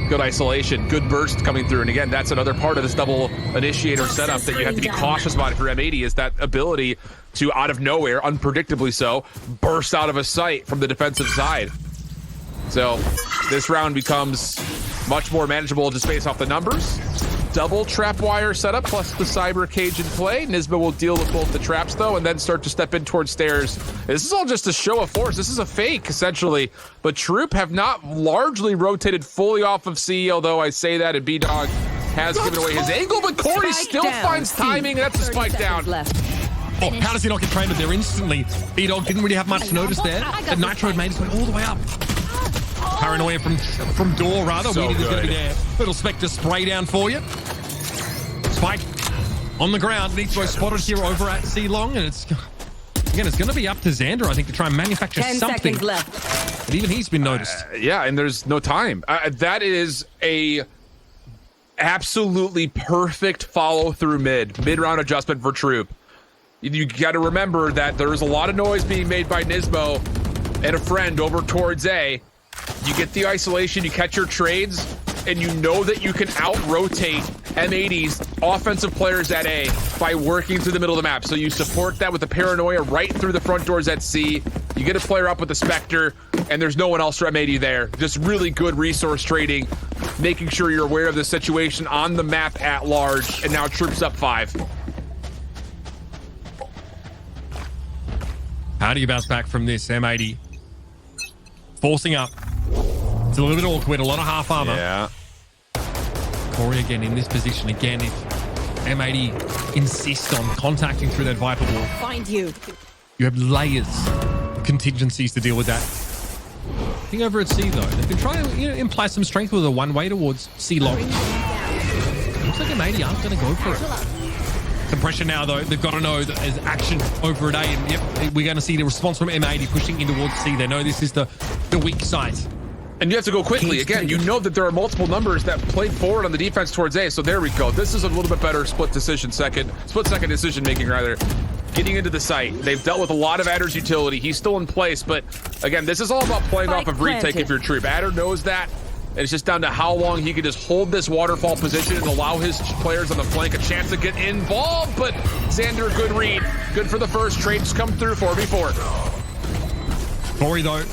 Good isolation, good burst coming through. And again, that's another part of this double initiator setup that you have to be cautious about for M80, is that ability to, out of nowhere, unpredictably so, burst out of a sight from the defensive side. So this round becomes much more manageable just based off the numbers. Double trap wire setup plus the cyber cage in play. Nisba will deal with both the traps, though, and then start to step in towards stairs. This is all just a show of force. This is a fake, essentially. But Troop have not largely rotated fully off of C, although I say that, and B-Dog has given away his angle, but Corey still finds timing. That's a spike down. Oh, how does he not get traded there instantly? B-Dog didn't really have much notice there. The Nitro made his way all the way up. paranoia from Door, rather. So Weedy is going to good. be there. Little Spectre spray down for you. Spike on the ground. Needs to go spotted here over at C-Long, and it's going to be up to Xander, I think, to try and manufacture 10 something. seconds left. But even he's been noticed. Yeah, and there's no time. That is a absolutely perfect follow-through mid-round adjustment for Troop. You got to remember that there's a lot of noise being made by Nismo and a friend over towards A. You get the isolation, you catch your trades, and you know that you can out-rotate M80's offensive players at A by working through the middle of the map. So you support that with the paranoia right through the front doors at C. You get a player up with the Spectre, and there's no one else for M80 there. Just really good resource trading, making sure you're aware of the situation on the map at large, and now Troops up 5. How do you bounce back from this, M80? Forcing up. It's a little bit awkward, a lot of half armor. Yeah. Corey again in this position. Again, if M80 insist on contacting through that Viper wall, Find you. you have layers of contingencies to deal with that. I think over at C, though, they've been trying to imply some strength with a one-way towards C-Long. Looks like M80 aren't going to go for it. The pressure now, though, they've got to know that there's action over at A, and yep, we're going to see the response from M80 pushing in towards C. They know this is the weak side. And you have to go quickly. Again, you know that there are multiple numbers that played forward on the defense towards A. So there we go. This is a little bit better split second decision making rather. Getting into the site. They've dealt with a lot of Adder's utility. He's still in place, but again, this is all about playing off of retake if you're Troop. Adder knows that. And it's just down to how long he can just hold this waterfall position and allow his players on the flank a chance to get involved. But Xander, good read. Good for the first. Trades come through 4v4. Corey, though,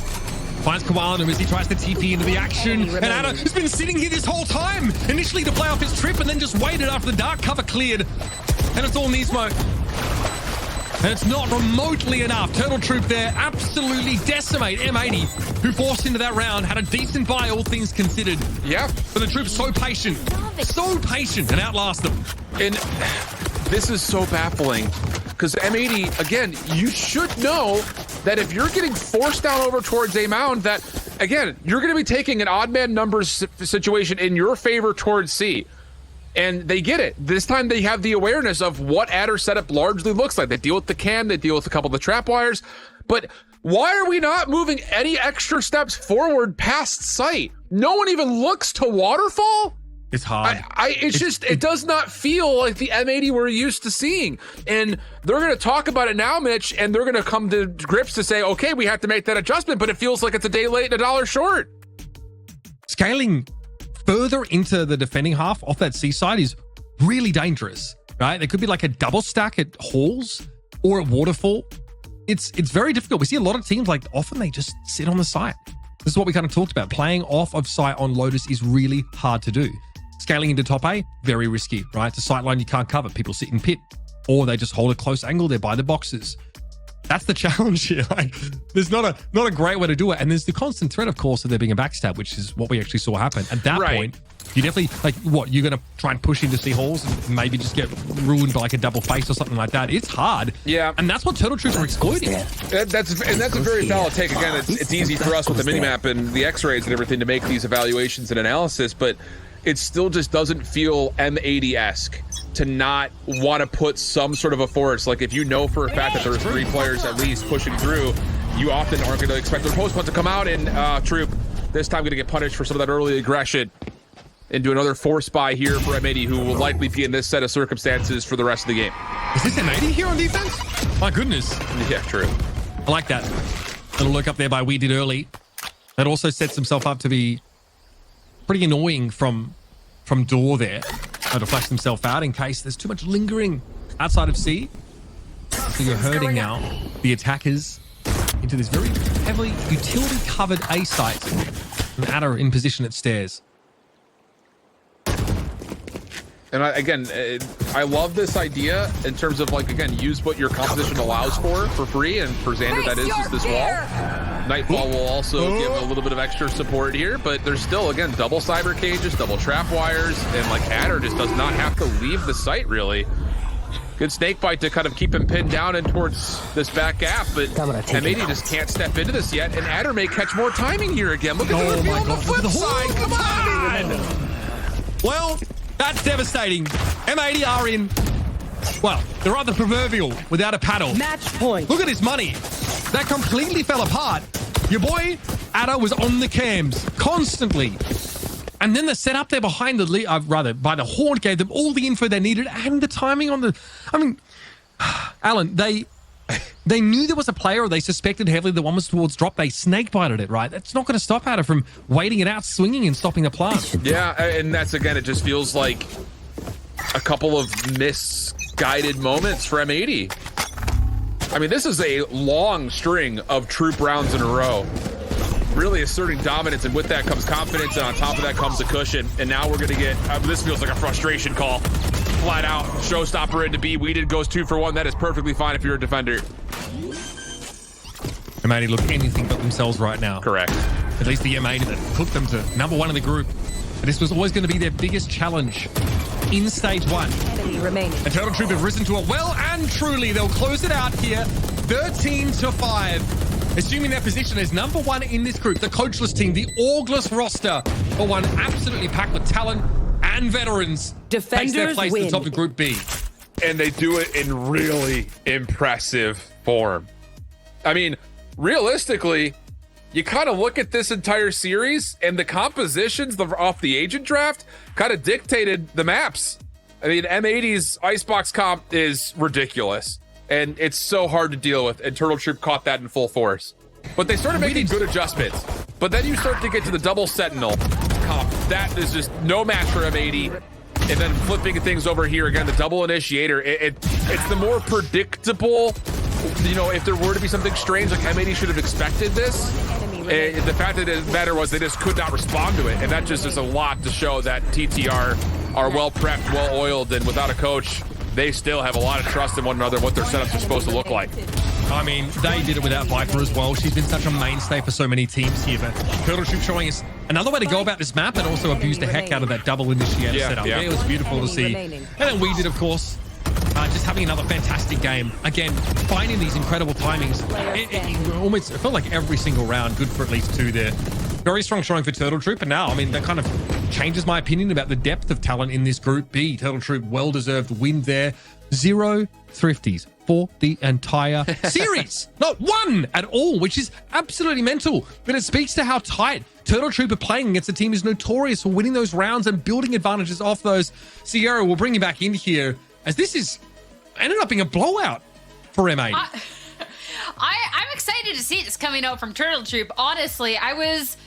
finds Koala as he tries to TP into the action. And Adder has been sitting here this whole time, initially to play off his trip and then just waited after the dark cover cleared. And it's all Nismo. And it's not remotely enough. Turtle Troop there absolutely decimate M80, who forced into that round, had a decent buy, all things considered. Yeah. But the Troop's so patient, and outlast them. And this is so baffling because M80, again, you should know that if you're getting forced down over towards a mound, that, again, you're going to be taking an odd man numbers situation in your favor towards C. And they get it. This time they have the awareness of what Adder setup largely looks like. They deal with the cam, they deal with a couple of the trap wires. But why are we not moving any extra steps forward past site? No one even looks to waterfall? It's hard. It does not feel like the M80 we're used to seeing. And they're going to talk about it now, Mitch, and they're going to come to grips to say, okay, we have to make that adjustment, but it feels like it's a day late and $1 short. Scaling further into the defending half off that seaside is really dangerous, right? There could be like a double stack at Halls or at Waterfall. It's very difficult. We see a lot of teams, like, often they just sit on the site. This is what we kind of talked about. Playing off of site on Lotus is really hard to do. Scaling into top A, very risky, right? It's a sight line you can't cover. People sit in pit, or they just hold a close angle there by the boxes. That's the challenge here. Like, there's not a great way to do it. And there's the constant threat, of course, of there being a backstab, which is what we actually saw happen. At that point, you definitely, like, what, you're going to try and push into C Halls and maybe just get ruined by like a double face or something like that. It's hard. Yeah. And that's what Turtle Troops are exploiting. That's a very valid take. Again, it's easy for us with the minimap and the X-rays and everything to make these evaluations and analysis, but it still just doesn't feel M80-esque to not want to put some sort of a force. Like, if you know for a fact that there's 3 players at least pushing through, you often aren't going to expect their post to come out, and Troop this time going to get punished for some of that early aggression into another force buy here for M80, who will likely be in this set of circumstances for the rest of the game. Is this M80 here on defense? My goodness. Yeah, true. I like that. Little look up there by We Did Early. That also sets himself up to be pretty annoying from Door there. To flash himself out in case there's too much lingering outside of C. So you're herding now the attackers into this very heavily utility-covered A site. And Adder in position at stairs. And I love this idea in terms of, like, again, use what your composition allows for free, and for Xander that is just this wall. Nightfall will also give a little bit of extra support here, but there's still, again, double cyber cages, double trap wires, and like Adder just does not have to leave the site really. Good snake bite to kind of keep him pinned down and towards this back gap, but M80 just can't step into this yet, and Adder may catch more timing here again. Look at the reveal on the flip side. Come on! Well, that's devastating. M80 are in. Well, they're on the proverbial without a paddle. Match point. Look at his money. That completely fell apart. Your boy Adder was on the cams constantly. And then the setup there behind the by the horn gave them all the info they needed and the timing on the. I mean, Alan, they knew there was a player, or they suspected heavily the one was towards drop. They snake bited it, right? That's not going to stop Adder from waiting it out, swinging and stopping the plant. Yeah, and that's again, it just feels like a couple of misguided moments for M80. I mean, this is a long string of troop rounds in a row. Really asserting dominance, and with that comes confidence, and on top of that comes a cushion. And now we're going to get, this feels like a frustration call. Flat out, showstopper into B. Weeded goes 2 for 1. That is perfectly fine if you're a defender. M80 look anything but themselves right now. Correct. At least the M80 that took them to #1 in the group. And this was always going to be their biggest challenge in stage 1. Enemy remaining. And Turtle Troop have risen to it well and truly. They'll close it out here, 13-5. Assuming their position as #1 in this group, the coachless team, the orgless roster, but one absolutely packed with talent and veterans. Takes their place at the top of Group B. And they do it in really impressive form. I mean, realistically, you kind of look at this entire series, and the compositions off the agent draft kind of dictated the maps. I mean, M80's Icebox comp is ridiculous, and it's so hard to deal with, and Turtle Troop caught that in full force. But they started making good adjustments. But then you start to get to the double Sentinel comp. That is just no match for M80. And then flipping things over here again, the double Initiator. It's the more predictable, you know, if there were to be something strange, like M80 should have expected this. The fact that it matter was they just could not respond to it. And that just is a lot to show that TTR are well prepped, well oiled, and without a coach, they still have a lot of trust in one another, what their setups are supposed to look like. I mean, they did it without Viper as well. She's been such a mainstay for so many teams here. But Turtle Troop showing us another way to go about this map, and also abused the heck out of that double Initiator setup. Yeah, it was beautiful to see. And then we did, of course, just having another fantastic game. Again, finding these incredible timings. It felt like every single round, good for at least 2 there. Very strong showing for Turtle Troop. And now, I mean, that kind of changes my opinion about the depth of talent in this Group B. Turtle Troop, well-deserved win there. 0 thrifties for the entire series. Not one at all, which is absolutely mental. But it speaks to how tight Turtle Troop are playing against a team who's notorious for winning those rounds and building advantages off those. Sierra will bring you back in here, as this is ended up being a blowout for M80. I'm excited to see this coming out from Turtle Troop. Honestly, I was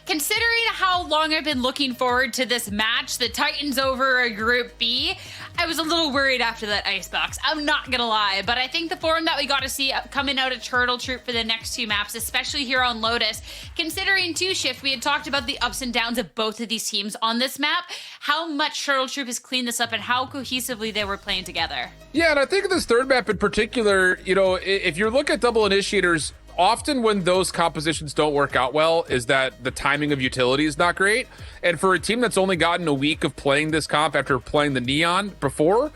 considering how long I've been looking forward to this match, the Titans over a Group B. I was a little worried after that Icebox. I'm not gonna lie, but I think the form that we got to see coming out of Turtle Troop for the next 2 maps, especially here on Lotus, considering 2Shift, we had talked about the ups and downs of both of these teams on this map, how much Turtle Troop has cleaned this up and how cohesively they were playing together. Yeah, and I think this third map in particular, you know, if you look at double Initiators, often when those compositions don't work out well is that the timing of utility is not great. And for a team that's only gotten a week of playing this comp after playing the Neon before,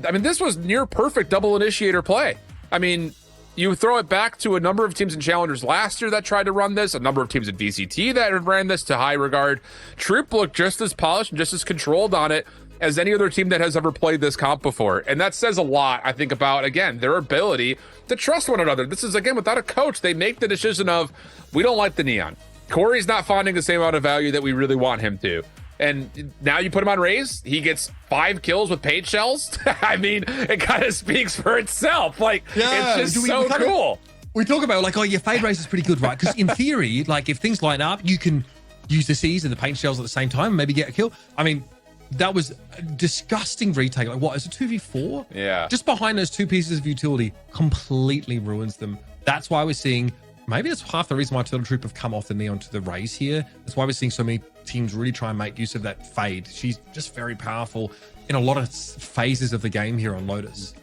I mean, this was near perfect double Initiator play. I mean, you throw it back to a number of teams in Challengers last year that tried to run this, a number of teams in VCT that ran this to high regard. Troop looked just as polished and just as controlled on it as any other team that has ever played this comp before. And that says a lot, I think, about, again, their ability to trust one another. This is, again, without a coach, they make the decision of, we don't like the Neon. Corey's not finding the same amount of value that we really want him to. And now you put him on Raze, he gets 5 kills with paint shells. I mean, it kind of speaks for itself. Like, yeah, it's just so cool. We talk about, like, oh, your fade Raze is pretty good, right? Because in theory, like, if things line up, you can use the Cs and the paint shells at the same time and maybe get a kill. I mean, that was a disgusting retake. Like, what, is it 2v4? Yeah. Just behind those 2 pieces of utility completely ruins them. That's why we're seeing, maybe that's half the reason why Turtle Troop have come off the Neon to the Raze here. That's why we're seeing so many teams really try and make use of that fade. She's just very powerful in a lot of phases of the game here on Lotus.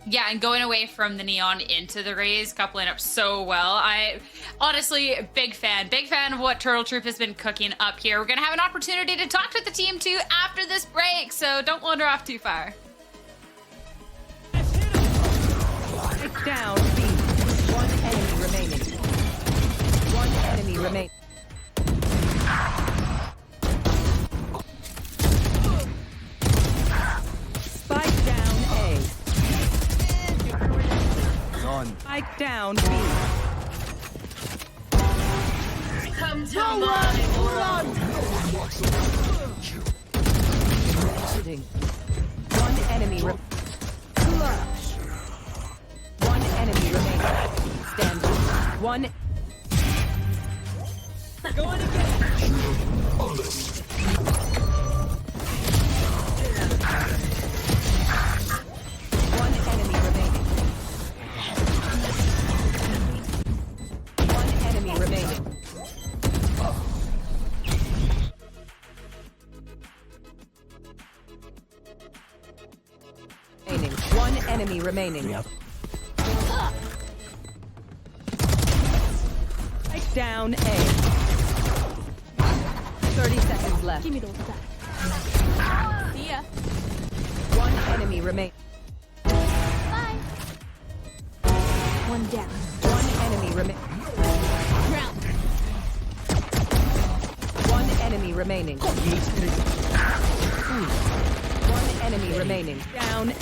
Yeah, and going away from the Neon into the Raze, coupling up so well. I honestly, big fan of what Turtle Troop has been cooking up here. We're going to have an opportunity to talk to the team too after this break, so don't wander off too far. down B. One enemy remaining. One enemy remaining. Spike down A. Spike down B. Come to my One enemy One enemy remaining. Stand by. One. Going again. One enemy remaining. One enemy remaining. One enemy remaining. Yep. Strike down A. 30 seconds left. Give me those back. See ya. One enemy remaining. Bye. One down. One enemy remaining. Ground. One enemy remaining. One enemy remaining. Down A.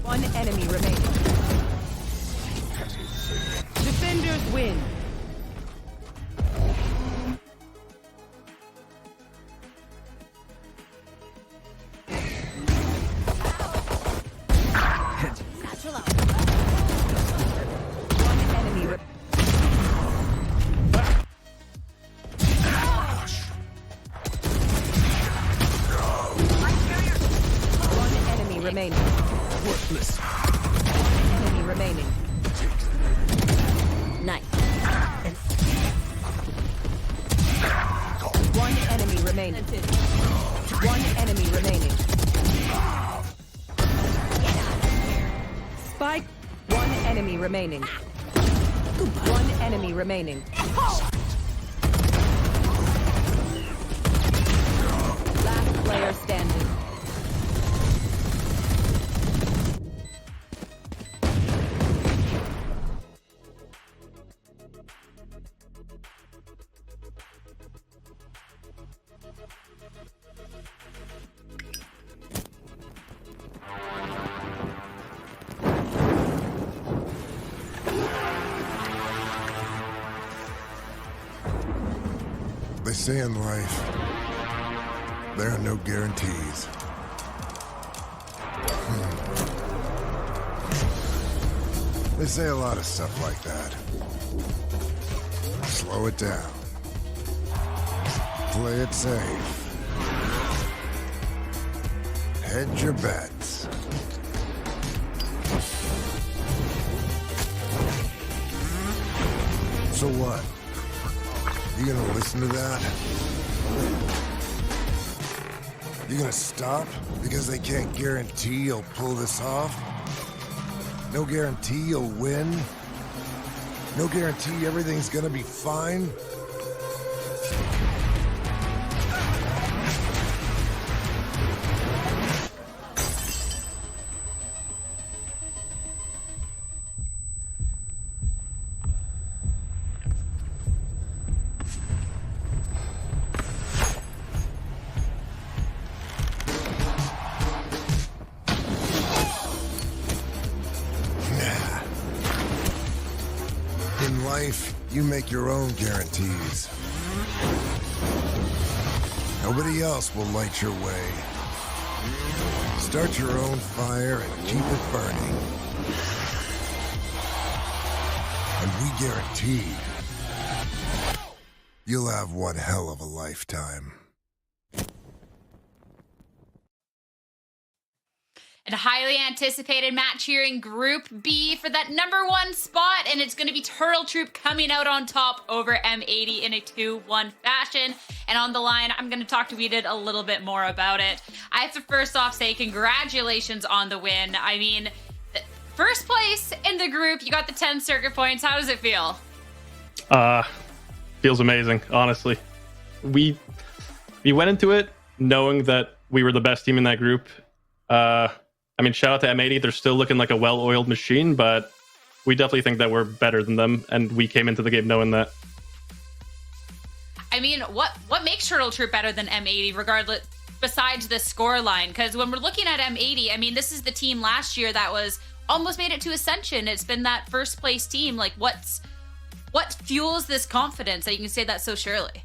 One enemy remaining. Defenders win. Remaining. Worthless. Enemy remaining. Nice. One enemy remaining. One enemy remaining. Spike. One enemy remaining. One enemy remaining. Last player standing. They say in life, there are no guarantees. They say a lot of stuff like that. Slow it down. Play it safe. Hedge your bets. So what? You gonna listen to that? You gonna stop because they can't guarantee you'll pull this off? No guarantee you'll win? No guarantee everything's gonna be fine? In life, you make your own guarantees. Nobody else will light your way. Start your own fire and keep it burning. And we guarantee you'll have one hell of a lifetime. And a highly anticipated match here in Group B for that #1 spot, and it's going to be Turtle Troop coming out on top over M80 in a 2-1 fashion. And on the line, I'm going to talk to Weeded a little bit more about it. I have to first off say congratulations on the win. I mean, first place in the group, you got the 10 circuit points. How does it feel? Feels amazing, honestly. We went into it knowing that we were the best team in that group. I mean, shout out to M80. They're still looking like a well-oiled machine, but we definitely think that we're better than them, and we came into the game knowing that. I mean, what makes Turtle Troop better than M80, regardless, besides the score line? Because when we're looking at M80, I mean, this is the team last year that was almost made it to Ascension. It's been that first place team. Like, what fuels this confidence that you can say that so surely?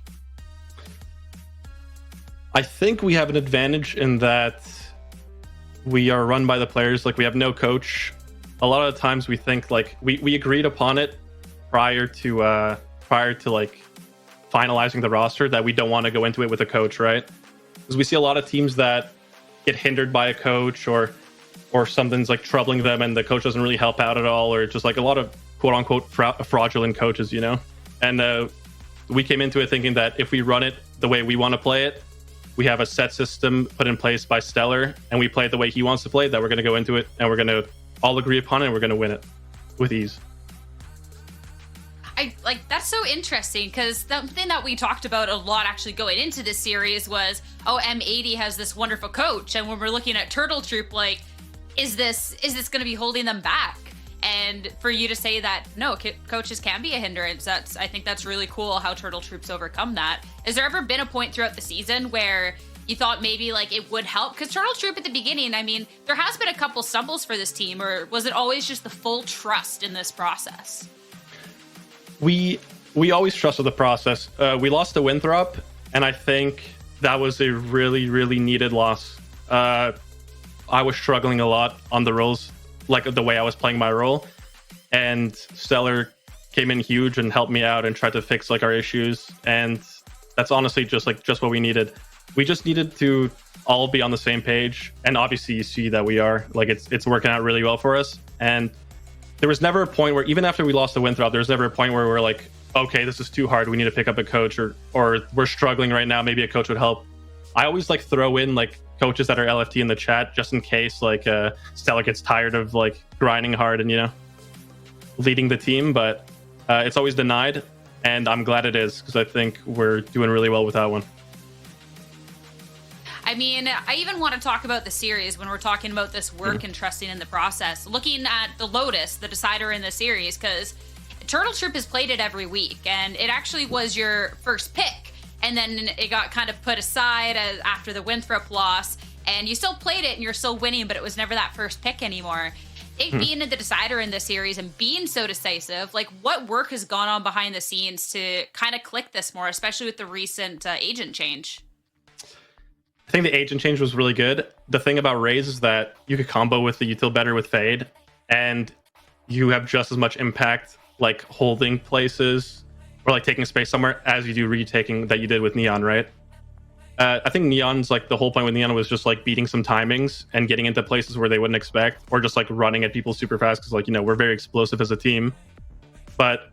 I think we have an advantage in that we are run by the players. Like, we have no coach. A lot of the times we think like we agreed upon it prior to like finalizing the roster that we don't want to go into it with a coach, right? Because we see a lot of teams that get hindered by a coach or something's like troubling them and the coach doesn't really help out at all, or just like a lot of quote unquote fraudulent coaches, you know? And we came into it thinking that if we run it the way we want to play it, we have a set system put in place by Stellar, and we play it the way he wants to play, that we're going to go into it and we're going to all agree upon it and we're going to win it with ease. That's so interesting, because something that we talked about a lot actually going into this series was, oh, M80 has this wonderful coach, and when we're looking at Turtle Troop, like, is this going to be holding them back? And for you to say that no, coaches can be a hindrance, I think that's really cool how Turtle Troop's overcome that. Has there ever been a point throughout the season where you thought maybe like it would help? Because Turtle Troop at the beginning, I mean, there has been a couple stumbles for this team, or was it always just the full trust in this process? We always trusted the process. We lost to Winthrop, and I think that was a really, really needed loss. I was struggling a lot on the roles, like the way I was playing my role, and Stellar came in huge and helped me out and tried to fix like our issues, and that's honestly just what we needed. We just needed to all be on the same page, and obviously you see that we are. Like, it's working out really well for us, and there was never a point where, even after we lost to Winthrop, there was never a point where we're like, okay, this is too hard, we need to pick up a coach, or we're struggling right now, maybe a coach would help. I always like throw in like coaches that are LFT in the chat just in case like Stellar gets tired of like grinding hard and, you know, leading the team, but it's always denied, and I'm glad it is, because I think we're doing really well with that one. I mean, I even want to talk about the series when we're talking about this work and trusting in the process. Looking at the Lotus, the decider in the series, because Turtle Troop has played it every week, and it actually was your first pick, and then it got kind of put aside after the Winthrop loss, and you still played it and you're still winning, but it was never that first pick anymore. It being the decider in this series and being so decisive, like, what work has gone on behind the scenes to kind of click this more, especially with the recent agent change? I think the agent change was really good. The thing about Raze is that you could combo with the util better with Fade, and you have just as much impact like holding places or like taking space somewhere as you do retaking that you did with Neon, right? I think Neon's like, the whole point with Neon was just like beating some timings and getting into places where they wouldn't expect, or just like running at people super fast, because like, you know, we're very explosive as a team. But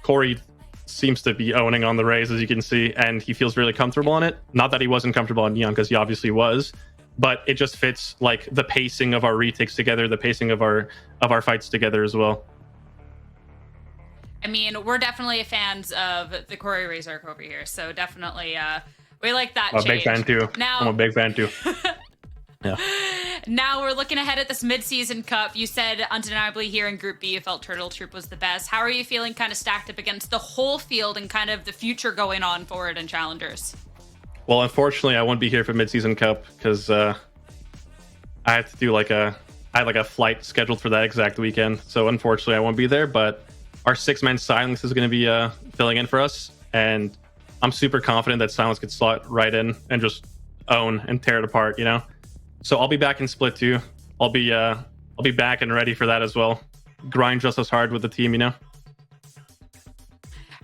Corey seems to be owning on the Raze, as you can see, and he feels really comfortable on it. Not that he wasn't comfortable on Neon, because he obviously was, but it just fits like the pacing of our retakes together, the pacing of our fights together as well. I mean, we're definitely fans of the Corey Razork over here, so definitely we like that change. I'm a big fan too. Now, I'm a big fan too. Yeah. Now we're looking ahead at this mid-season cup. You said undeniably here in Group B you felt Turtle Troop was the best. How are you feeling kind of stacked up against the whole field and kind of the future going on forward in Challengers? Well, unfortunately, I won't be here for mid-season cup because I had to do I had a flight scheduled for that exact weekend. So unfortunately, I won't be there, but our 6-man Silence is going to be filling in for us, and I'm super confident that Silence could slot right in and just own and tear it apart, you know? So I'll be back in Split 2. I'll be back and ready for that as well. Grind just as hard with the team, you know?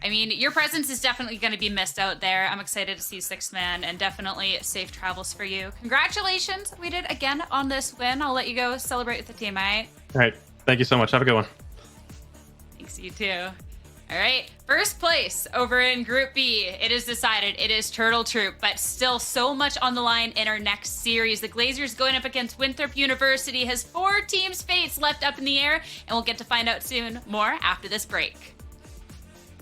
I mean, your presence is definitely going to be missed out there. I'm excited to see 6-man, and definitely safe travels for you. Congratulations. We did again on this win. I'll let you go celebrate with the team, all right? All right. Thank you so much. Have a good one. Thanks, you too. All right, first place over in Group B. It is decided. It is Turtle Troop, but still so much on the line in our next series. The Glazers going up against Winthrop University has 4 teams' fates left up in the air, and we'll get to find out soon. More after this break.